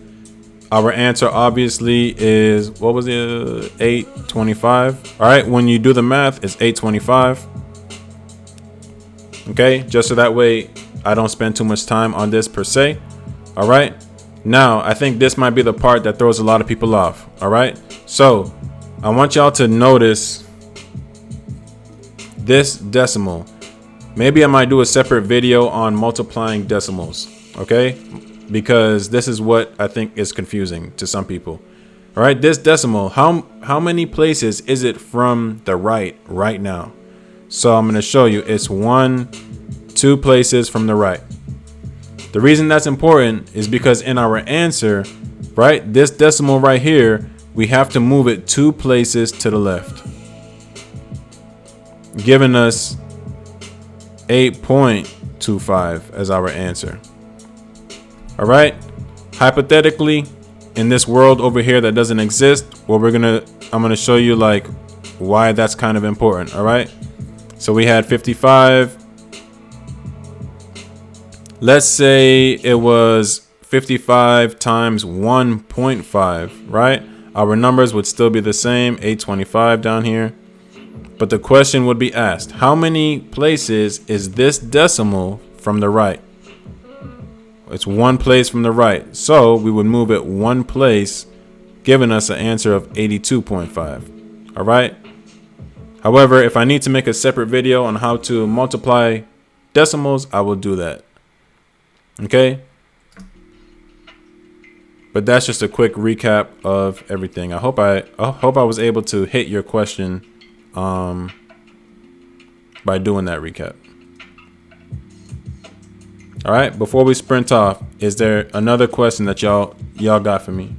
our answer obviously is, what was it? 825. All right, when you do the math, it's 825. Okay, just so that way I don't spend too much time on this per se. All right. Now, I think this might be the part that throws a lot of people off. All right. So I want y'all to notice this decimal. Maybe I might do a separate video on multiplying decimals. Okay. Because this is what I think is confusing to some people. All right. This decimal, how many places is it from the right now? So I'm going to show you. It's 1, 2 places from the right. The reason that's important is because in our answer, right, this decimal right here, we have to move it 2 places to the left, giving us 8.25 as our answer. All right. Hypothetically, in this world over here that doesn't exist, I'm gonna show you like why that's kind of important. All right. So we had 55. Let's say it was 55 times 1.5, right? Our numbers would still be the same, 825 down here. But the question would be asked, how many places is this decimal from the right? It's 1 place from the right. So we would move it 1 place, giving us an answer of 82.5. All right. However, if I need to make a separate video on how to multiply decimals, I will do that. Okay. But that's just a quick recap of everything. I hope I was able to hit your question by doing that recap. All right, before we sprint off, is there another question that y'all got for me?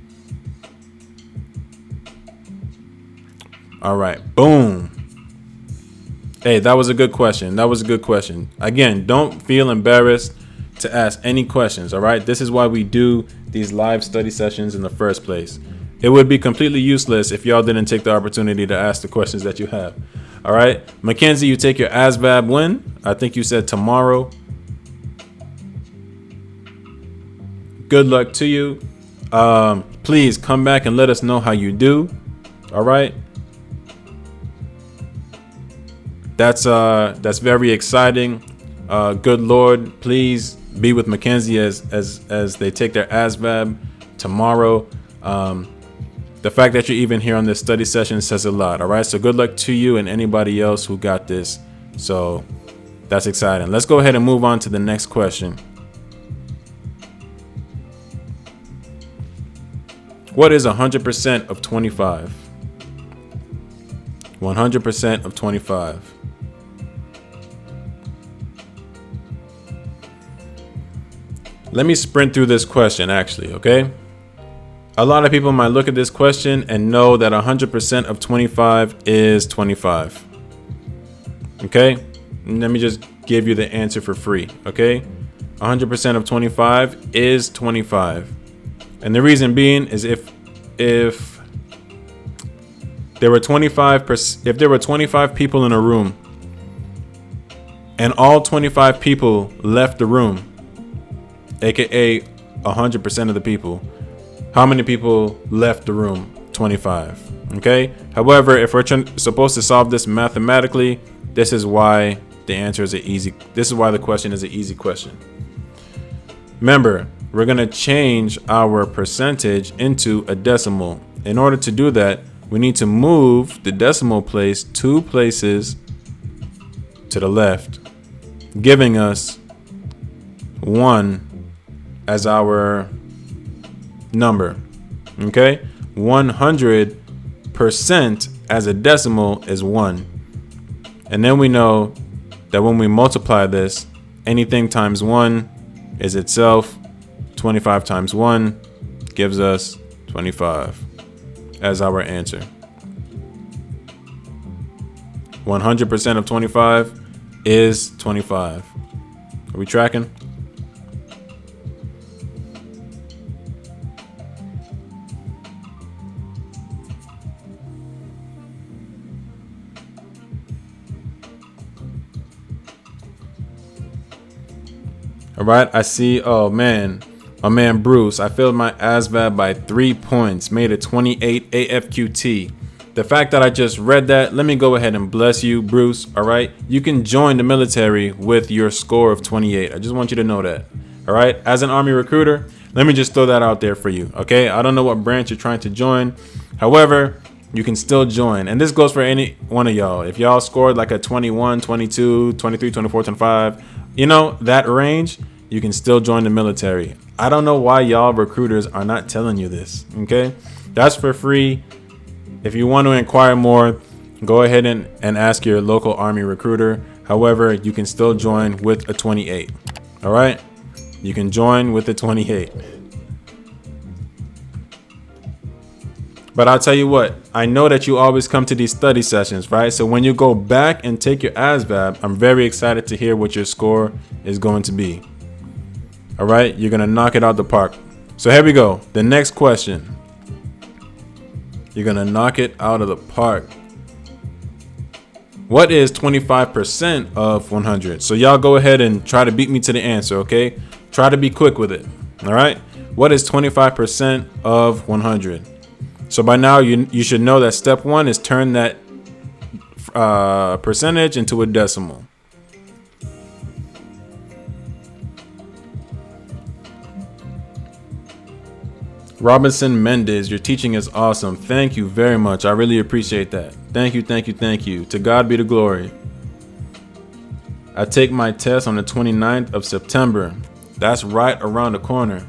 All right, boom. Hey, that was a good question. That was a good question. Again, don't feel embarrassed to ask any questions. All right, this is why we do these live study sessions in the first place. It would be completely useless if y'all didn't take the opportunity to ask the questions that you have. All right, Mackenzie, you take your Asvab when? I think you said tomorrow. Good luck to you. Please come back and let us know how you do. All right. That's very exciting. Good Lord, please be with Mackenzie as they take their Asvab tomorrow. The fact that you're even here on this study session says a lot. All right. So good luck to you and anybody else who got this. So that's exciting. Let's go ahead and move on to the next question. What is 100% of 25? 100% of 25. Let me sprint through this question actually, okay? A lot of people might look at this question and know that 100% of 25 is 25. Okay? Let me just give you the answer for free, okay? 100% of 25 is 25. And the reason being is if there were 25 people in a room and all 25 people left the room, aka 100% of the people, how many people left the room? 25. Okay. However, if we're supposed to solve this mathematically, this is why the answer is this is why the question is an easy question. Remember, we're going to change our percentage into a decimal. In order to do that, we need to move the decimal place 2 places to the left, giving us 1 as our number. Okay? 100% as a decimal is 1. And then we know that when we multiply this, anything times 1 is itself. 25 times 1 gives us 25 as our answer. 100% of 25 is 25. Are we tracking? All right, I see. Oh man, my man Bruce, I failed my Asvab by 3 points, made it 28 AFQT. The fact that I just read that, let me go ahead and bless you, Bruce. All right, you can join the military with your score of 28. I just want you to know that. All right, as an Army recruiter, let me just throw that out there for you. Okay, I don't know what branch you're trying to join. However, you can still join. And this goes for any one of y'all. If y'all scored like a 21, 22, 23, 24, 25, you know, that range, you can still join the military. I don't know why y'all recruiters are not telling you this. Okay, that's for free. If you want to inquire more, go ahead and ask your local Army recruiter. However, you can still join with a 28. All right, you can join with a 28. But I'll tell you what, I know that you always come to these study sessions, right? So when you go back and take your Asvab, I'm very excited to hear what your score is going to be. All right, you're going to knock it out the park. So here we go. The next question. You're going to knock it out of the park. What is 25% of 100? So y'all go ahead and try to beat me to the answer, okay? Try to be quick with it. All right. What is 25% of 100? So by now you should know that step 1 is turn that percentage into a decimal. Robinson Mendez, your teaching is awesome. Thank you very much. I really appreciate that. Thank you, thank you, thank you. To God be the glory. I take my test on the 29th of September. That's right around the corner.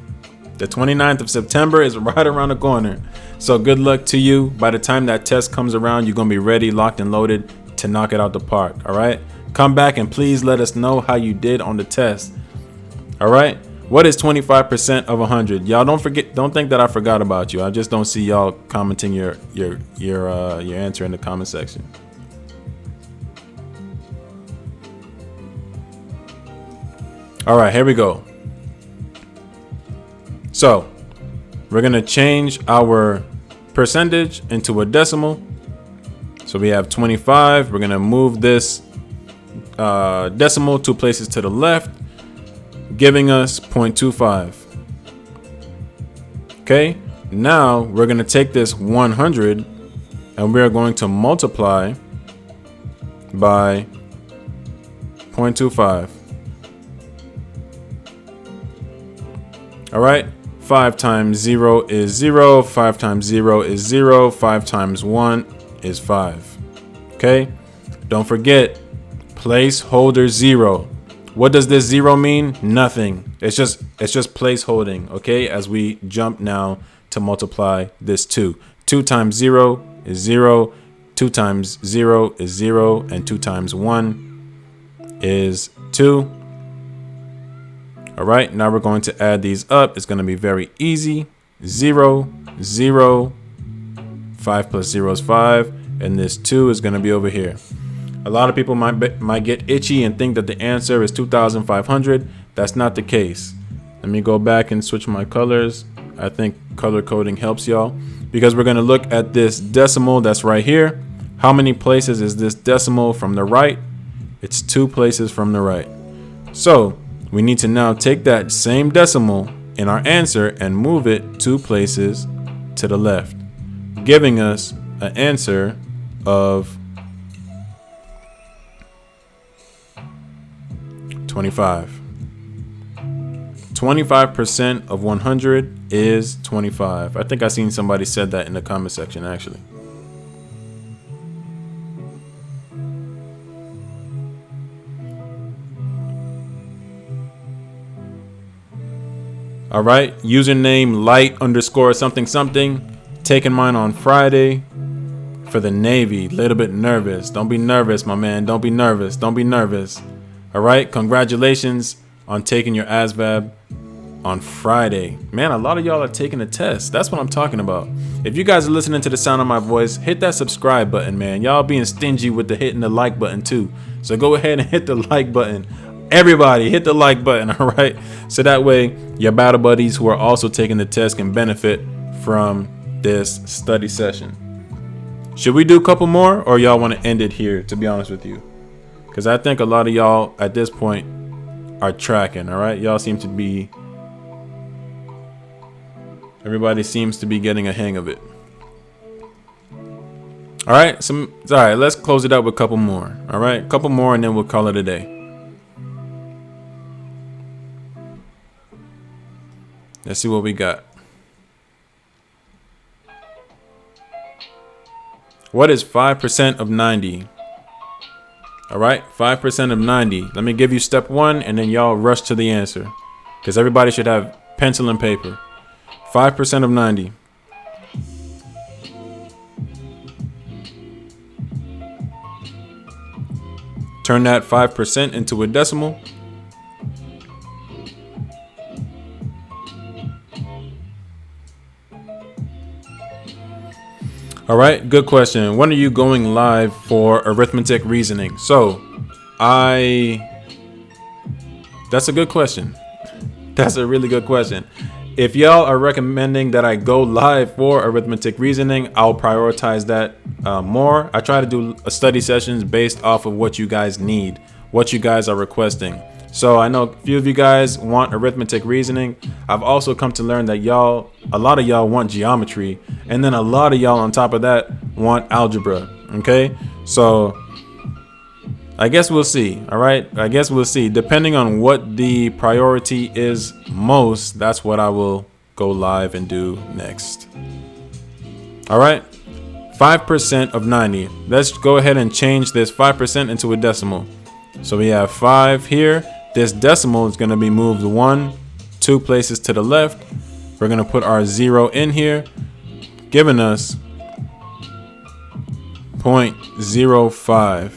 The 29th of September is right around the corner. So good luck to you. By the time that test comes around, you're going to be ready, locked and loaded to knock it out the park. All right. Come back and please let us know how you did on the test. All right. What is 25% of 100? Y'all don't think that I forgot about you. I just don't see y'all commenting your answer in the comment section. All right, here we go. So we're going to change our percentage into a decimal. So we have 25. We're going to move this decimal 2 places to the left, giving us 0.25. Okay, now we're going to take this 100 and we're going to multiply by 0.25. All right, 5 times 0 is 0, 5 times 0 is 0, 5 times 1 is 5. Okay, don't forget, placeholder 0. What does this 0 mean? Nothing. It's just place holding. Okay, as we jump now to multiply this 2. 2 times 0 is 0, 2 times 0 is 0, and 2 times 1 is 2. All right, now we're going to add these up. It's going to be very easy. 0, 0, 5 plus 0 is 5, and this 2 is going to be over here. A lot of people might get itchy and think that the answer is 2,500. That's not the case. Let me go back and switch my colors. I think color coding helps y'all, because we're going to look at this decimal that's right here. How many places is this decimal from the right? It's 2 places from the right. So we need to now take that same decimal in our answer and move it 2 places to the left, giving us an answer of 25. 25% of 100 is 25. I think I seen somebody said that in the comment section actually. All right, username light _ something something. Taking mine on Friday for the Navy. Little bit nervous. Don't be nervous, my man. Don't be nervous. Don't be nervous. All right, congratulations on taking your Asvab on Friday. Man, a lot of y'all are taking the test. That's what I'm talking about. If you guys are listening to the sound of my voice, hit that subscribe button, man. Y'all being stingy with the hitting the like button too. So go ahead and hit the like button. Everybody hit the like button, all right? So that way your battle buddies who are also taking the test can benefit from this study session. Should we do a couple more, or y'all want to end it here, to be honest with you? Because I think a lot of y'all at this point are tracking, all right? Y'all seem to be, everybody seems to be getting a hang of it. All right, all right, let's close it up with a couple more, all right? A couple more and then we'll call it a day. Let's see what we got. What is 5% of 90? All right, 5% of 90. Let me give you step 1 and then y'all rush to the answer, because everybody should have pencil and paper. 5% of 90. Turn that 5% into a decimal. All right, good question. When are you going live for arithmetic reasoning? So, that's a good question. That's a really good question. If y'all are recommending that I go live for arithmetic reasoning, I'll prioritize that more. I try to do study sessions based off of what you guys need, what you guys are requesting. So I know a few of you guys want arithmetic reasoning. I've also come to learn that a lot of y'all want geometry, and then a lot of y'all on top of that want algebra. Okay, so I guess we'll see. All right, I guess we'll see. Depending on what the priority is most, that's what I will go live and do next. All right, 5% of 90. Let's go ahead and change this 5% into a decimal. So we have 5 here. This decimal is going to be moved 1, 2 places to the left. We're going to put our 0 in here, giving us 0.05.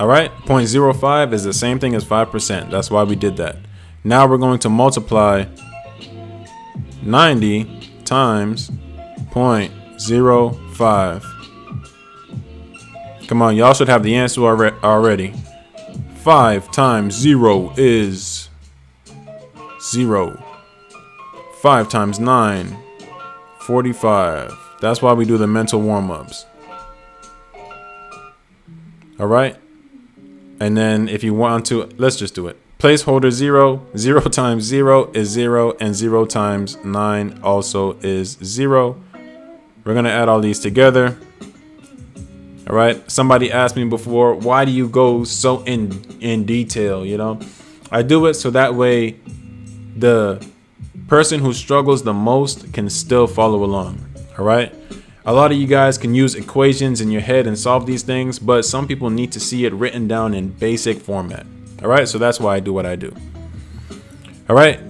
All right, 0.05 is the same thing as 5%. That's why we did that. Now we're going to multiply 90 times 0.05. Come on, y'all should have the answer already. 5 times 0 is 0. 5 times 9, 45. That's why we do the mental warm-ups. All right. And then if you want to, let's just do it. Placeholder 0. 0 times 0 is 0. And 0 times 9 also is 0. We're going to add all these together. All right. Somebody asked me before, why do you go so in detail? You know, I do it so that way the person who struggles the most can still follow along. All right. A lot of you guys can use equations in your head and solve these things, but some people need to see it written down in basic format. All right. So that's why I do what I do. All right.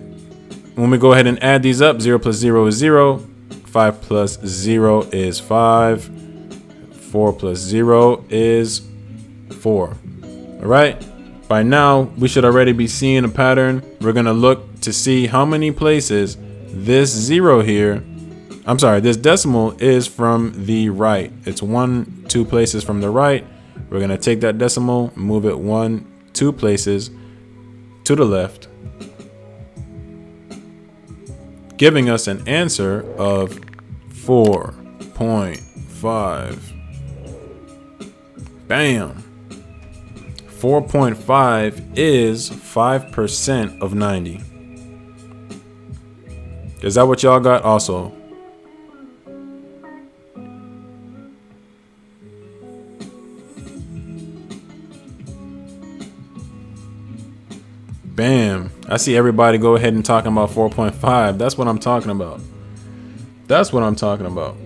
When we go ahead and add these up, 0 plus 0 is 0. 5 plus 0 is 5. 4 plus 0 is 4. All right. By now, we should already be seeing a pattern. We're going to look to see how many places this 0 here, this decimal is from the right. It's 1, 2 places from the right. We're going to take that decimal, move it 1, 2 places to the left, giving us an answer of 4.5. Bam. 4.5 is 5% of 90. Is that what y'all got also? Bam. I see everybody go ahead and talking about 4.5. That's what I'm talking about. That's what I'm talking about.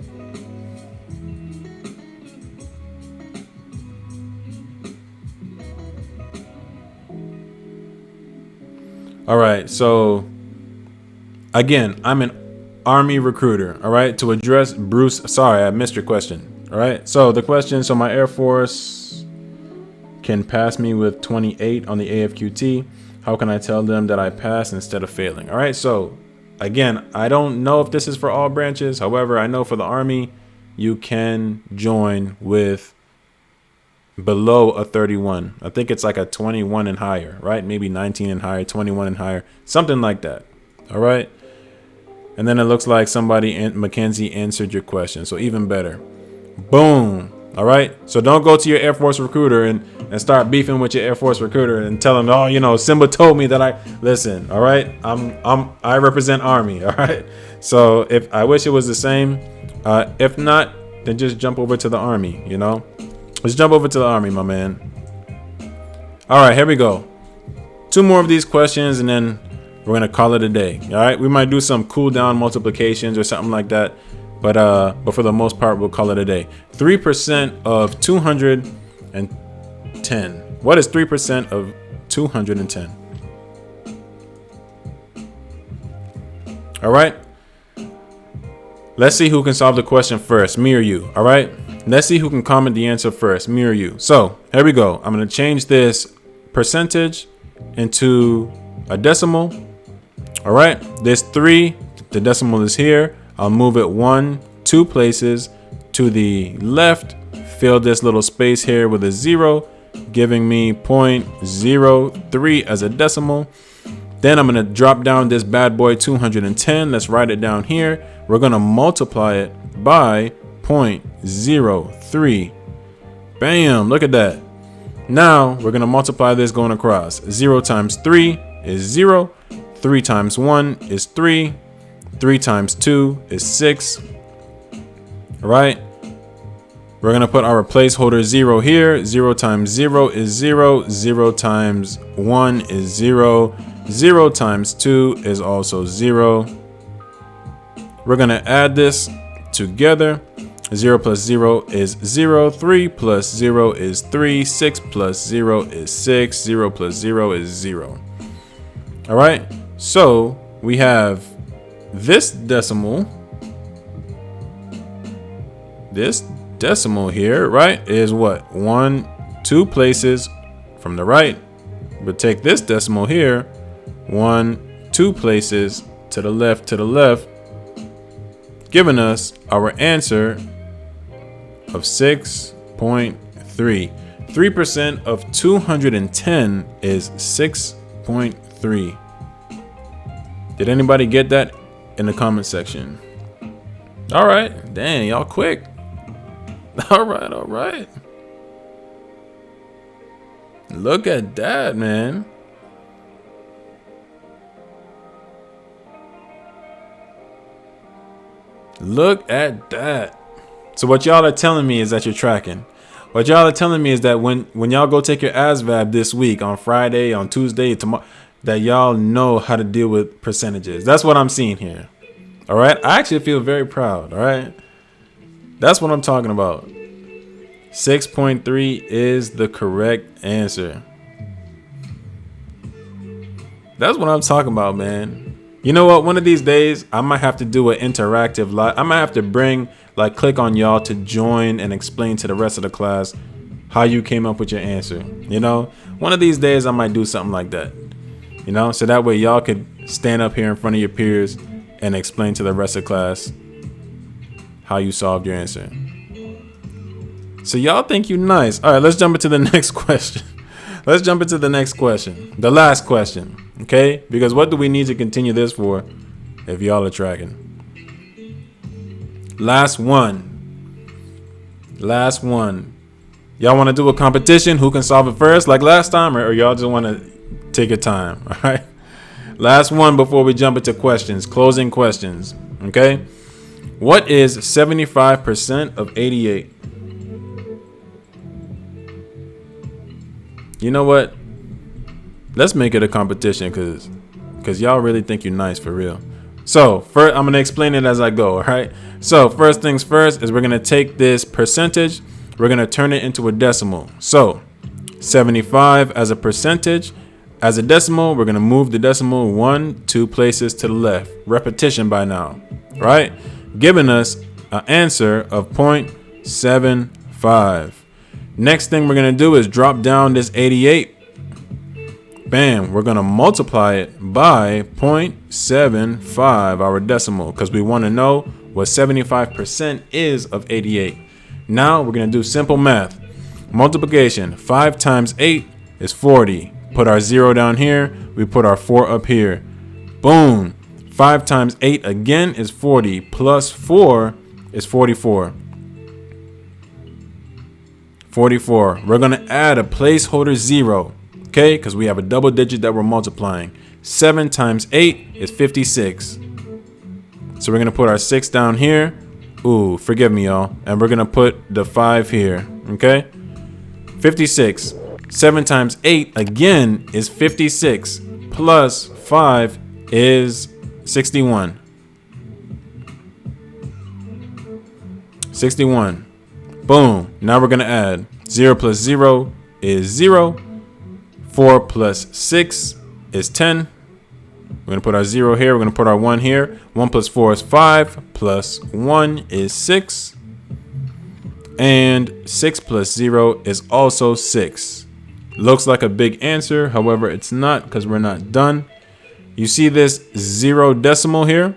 All right, so again, I'm an Army recruiter. All right, to address Bruce. Sorry, I missed your question. All right, so the question, so my Air Force can pass me with 28 on the AFQT. How can I tell them that I passed instead of failing? All right, so again, I don't know if this is for all branches. However, I know for the Army, you can join with below a 31. I think it's like a 21 and higher, right? Maybe 19 and higher, 21 and higher, something like that. All right. And then it looks like Mackenzie answered your question. So even better. Boom. All right. So don't go to your Air Force recruiter and start beefing with your Air Force recruiter and tell them, oh, you know, Simba told me that listen. All right. I represent Army. All right. So if I wish it was the same, if not, then just jump over to the Army, you know. Let's jump over to the Army, my man. All right, here we go. 2 more of these questions, and then we're going to call it a day. All right, we might do some cool down multiplications or something like that. But for the most part, we'll call it a day. 3% of 210. What is 3% of 210? All right. Let's see who can solve the question first, me or you. All right. Let's see who can comment the answer first, me or you. So here we go. I'm going to change this percentage into a decimal. All right. This 3, the decimal is here. I'll move it 1, 2 places to the left. Fill this little space here with a 0, giving me 0.03 as a decimal. Then I'm going to drop down this bad boy 210. Let's write it down here. We're going to multiply it by 0.03. Bam, look at that. Now we're going to multiply this going across. 0 times 3 is 0. 3 times 1 is 3. 3 times 2 is 6. All right. We're going to put our placeholder 0 here. 0 times 0 is 0. 0 times 1 is 0. 0 times 2 is also 0. We're going to add this together. 0 plus 0 is 0. 3 plus 0 is 3. 6 plus 0 is 6. 0 plus 0 is 0. All right. So we have this decimal. This decimal here, right, is what? 1, 2 places from the right. But take this decimal here, 1, 2 places to the left, giving us our answer of 6.3. 3% of 210 is 6.3. Did anybody get that in the comment section? All right. Dang, y'all quick. All right. Look at that, man. Look at that. So what y'all are telling me is that you're tracking. What y'all are telling me is that when y'all go take your Asvab this week, on Friday, on Tuesday, tomorrow, that y'all know how to deal with percentages. That's what I'm seeing here. All right. I actually feel very proud. All right. That's what I'm talking about. 6.3 is the correct answer. That's what I'm talking about, man. You know what? One of these days, I might have to do an interactive live. I might have to click on y'all to join and explain to the rest of the class how you came up with your answer. You know, one of these days, I might do something like that. You know, so that way y'all could stand up here in front of your peers and explain to the rest of the class how you solved your answer. So y'all think you nice. All right, let's jump into the next question. Let's jump into the next question. The last question. Okay? Because what do we need to continue this for if y'all are tracking? Last one. Y'all want to do a competition? Who can solve it first like last time? Or y'all just want to take your time? All right? Last one before we jump into questions. Closing questions. Okay? What is 75% of 88? You know what? Let's make it a competition because y'all really think you're nice for real. So first, I'm going to explain it as I go. All right. So first things first is we're going to take this percentage. We're going to turn it into a decimal. So 75 as a percentage. As a decimal, we're going to move the decimal 1, 2 places to the left. Repetition by now. Right? Giving us an answer of 0.75. Next thing we're going to do is drop down this 88. Bam. We're going to multiply it by 0.75, our decimal, because we want to know what 75% is of 88. Now we're going to do simple math. Multiplication. 5 times 8 is 40. Put our 0 down here. We put our 4 up here. Boom. 5 times 8 again is 40. Plus 4 is 44. 44. We're going to add a placeholder 0. Okay, because we have a double digit that we're multiplying. 7 times 8 is 56. So we're going to put our 6 down here. Ooh, forgive me, y'all. And we're going to put the 5 here. Okay, 56. 7 times 8 again is 56. Plus 5 is 61. 61. Boom. Now we're going to add 0 plus 0 is 0. 4 plus 6 is 10. We're going to put our 0 here. We're going to put our 1 here. 1 plus 4 is 5. Plus 1 is 6. And 6 plus 0 is also 6. Looks like a big answer. However, it's not because we're not done. You see this 0 decimal here?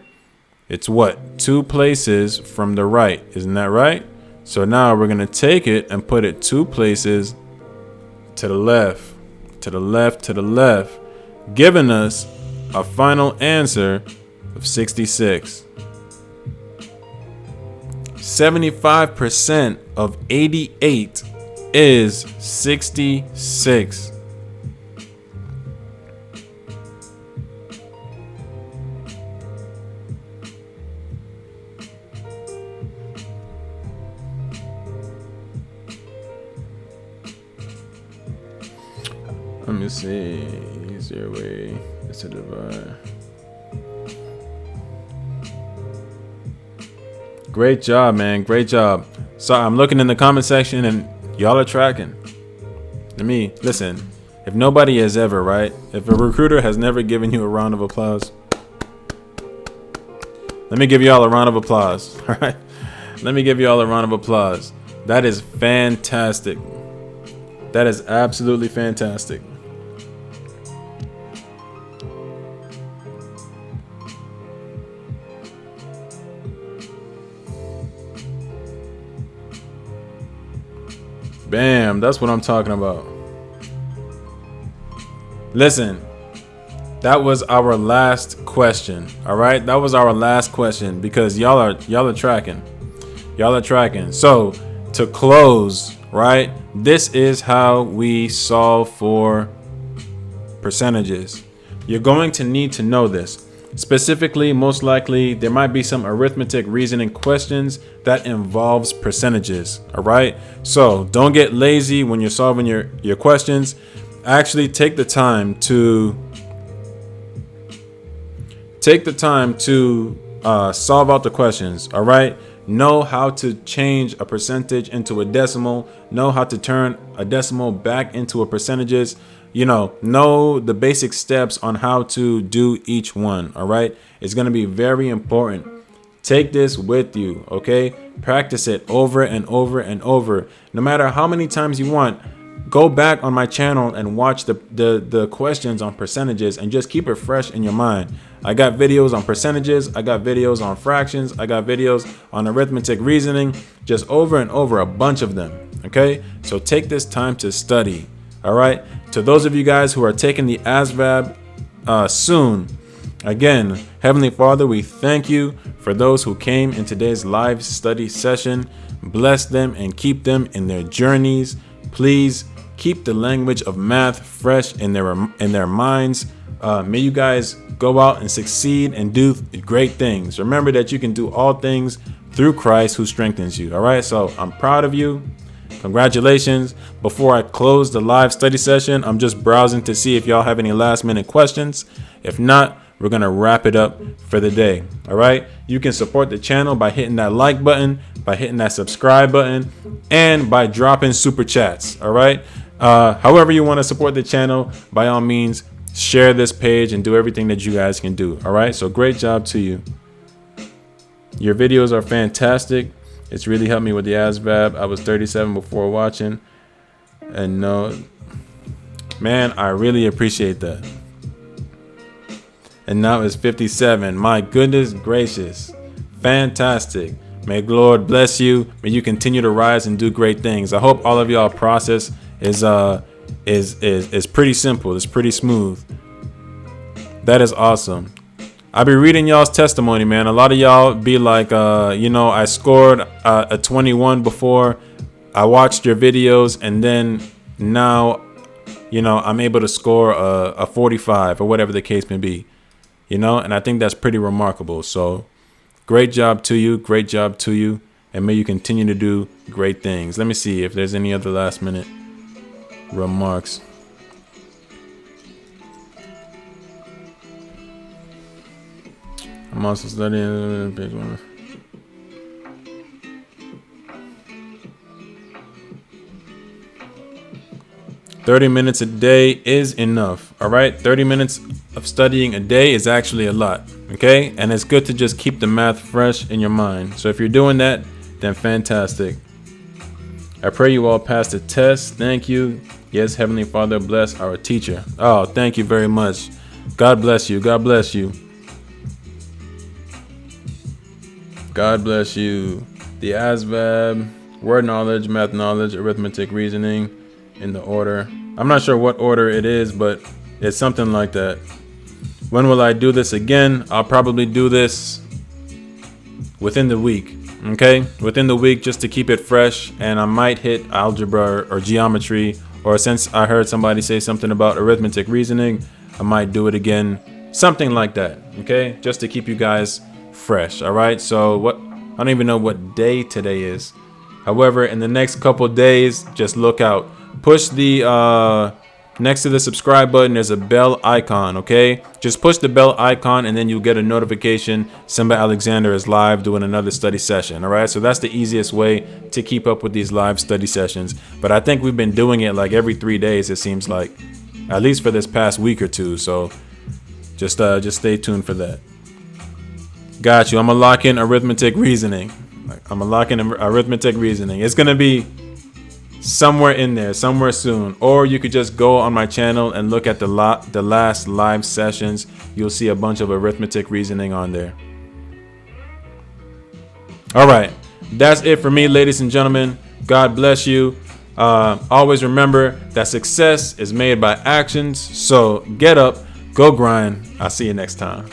It's what? 2 places from the right. Isn't that right? So now we're going to take it and put it 2 places to the left. To the left, giving us a final answer of 66. 75% of 88 is 66. Let me see. Is there a way? to divide. Great job, man. Great job. So I'm looking in the comment section and y'all are tracking. Listen, if nobody has ever, right? If a recruiter has never given you a round of applause, let me give y'all a round of applause. All right. Let me give y'all a round of applause. That is fantastic. That is absolutely fantastic. Bam, that's what I'm talking about. Listen, that was our last question. All right, that was our last question because y'all are tracking. Y'all are tracking. So to close, right? This is how we solve for percentages. You're going to need to know this. Specifically, most likely, there might be some arithmetic reasoning questions that involves percentages. All right. So don't get lazy when you're solving your questions. Actually take the time to solve out the questions. All right. Know how to change a percentage into a decimal. Know how to turn a decimal back into a percentages. Know the basic steps on how to do each one. All right. It's going to be very important. Take this with you. OK, practice it over and over and over. No matter how many times you want. Go back on my channel and watch the questions on percentages and just keep it fresh in your mind. I got videos on percentages. I got videos on fractions. I got videos on arithmetic reasoning, just over and over, a bunch of them. OK, so take this time to study. All right. To those of you guys who are taking the Asvab soon, again, Heavenly Father, we thank you for those who came in today's live study session. Bless them and keep them in their journeys. Please keep the language of math fresh in their minds. May you guys go out and succeed and do great things. Remember that you can do all things through Christ who strengthens you. All right. So I'm proud of you. Congratulations. Before I close the live study session, I'm just browsing to see if y'all have any last minute questions. If not, we're going to wrap it up for the day. All right. You can support the channel by hitting that like button, by hitting that subscribe button, and by dropping super chats. All right. However you want to support the channel, by all means, share this page and do everything that you guys can do. All right. So great job to you. Your videos are fantastic. It's really helped me with the Asvab. I was 37 before watching. And no, man, I really appreciate that. And now it's 57. My goodness gracious. Fantastic. May the Lord bless you. May you continue to rise and do great things. I hope all of y'all process is pretty simple. It's pretty smooth. That is awesome. I'll be reading y'all's testimony, man. A lot of y'all be like, I scored a 21 before. I watched your videos, and then now, I'm able to score a 45 or whatever the case may be, and I think that's pretty remarkable. So great job to you. Great job to you. And may you continue to do great things. Let me see if there's any other last minute remarks. I'm also studying page 1. $30 minutes a day is enough. All right. 30 minutes of studying a day is actually a lot. OK, and it's good to just keep the math fresh in your mind. So if you're doing that, then fantastic. I pray you all pass the test. Thank you. Yes, Heavenly Father, bless our teacher. Oh, thank you very much. God bless you. God bless you. God bless you. The Asvab, word knowledge, math knowledge, arithmetic reasoning in the order. I'm not sure what order it is, but it's something like that. When will I do this again? I'll probably do this within the week. Okay, within the week, just to keep it fresh. And I might hit algebra or geometry, or since I heard somebody say something about arithmetic reasoning, I might do it again. Something like that. Okay, just to keep you guys fresh. All right. So I don't even know what day today is. However, in the next couple days, just look out. Push the Next to the subscribe button, there's a bell icon, okay? Just push the bell icon and then you'll get a notification. Simba Alexander is live doing another study session, all right? So that's the easiest way to keep up with these live study sessions. But I think we've been doing it like every 3 days, it seems like, at least for this past week or two. So just stay tuned for that. Got you. I'm gonna lock in arithmetic reasoning. Arithmetic reasoning. It's gonna be somewhere in there, somewhere soon. Or you could just go on my channel and look at the last live sessions. You'll see a bunch of arithmetic reasoning on there. All right, that's it for me, ladies and gentlemen. God bless you. Always remember that success is made by actions. So get up, go grind. I'll see you next time.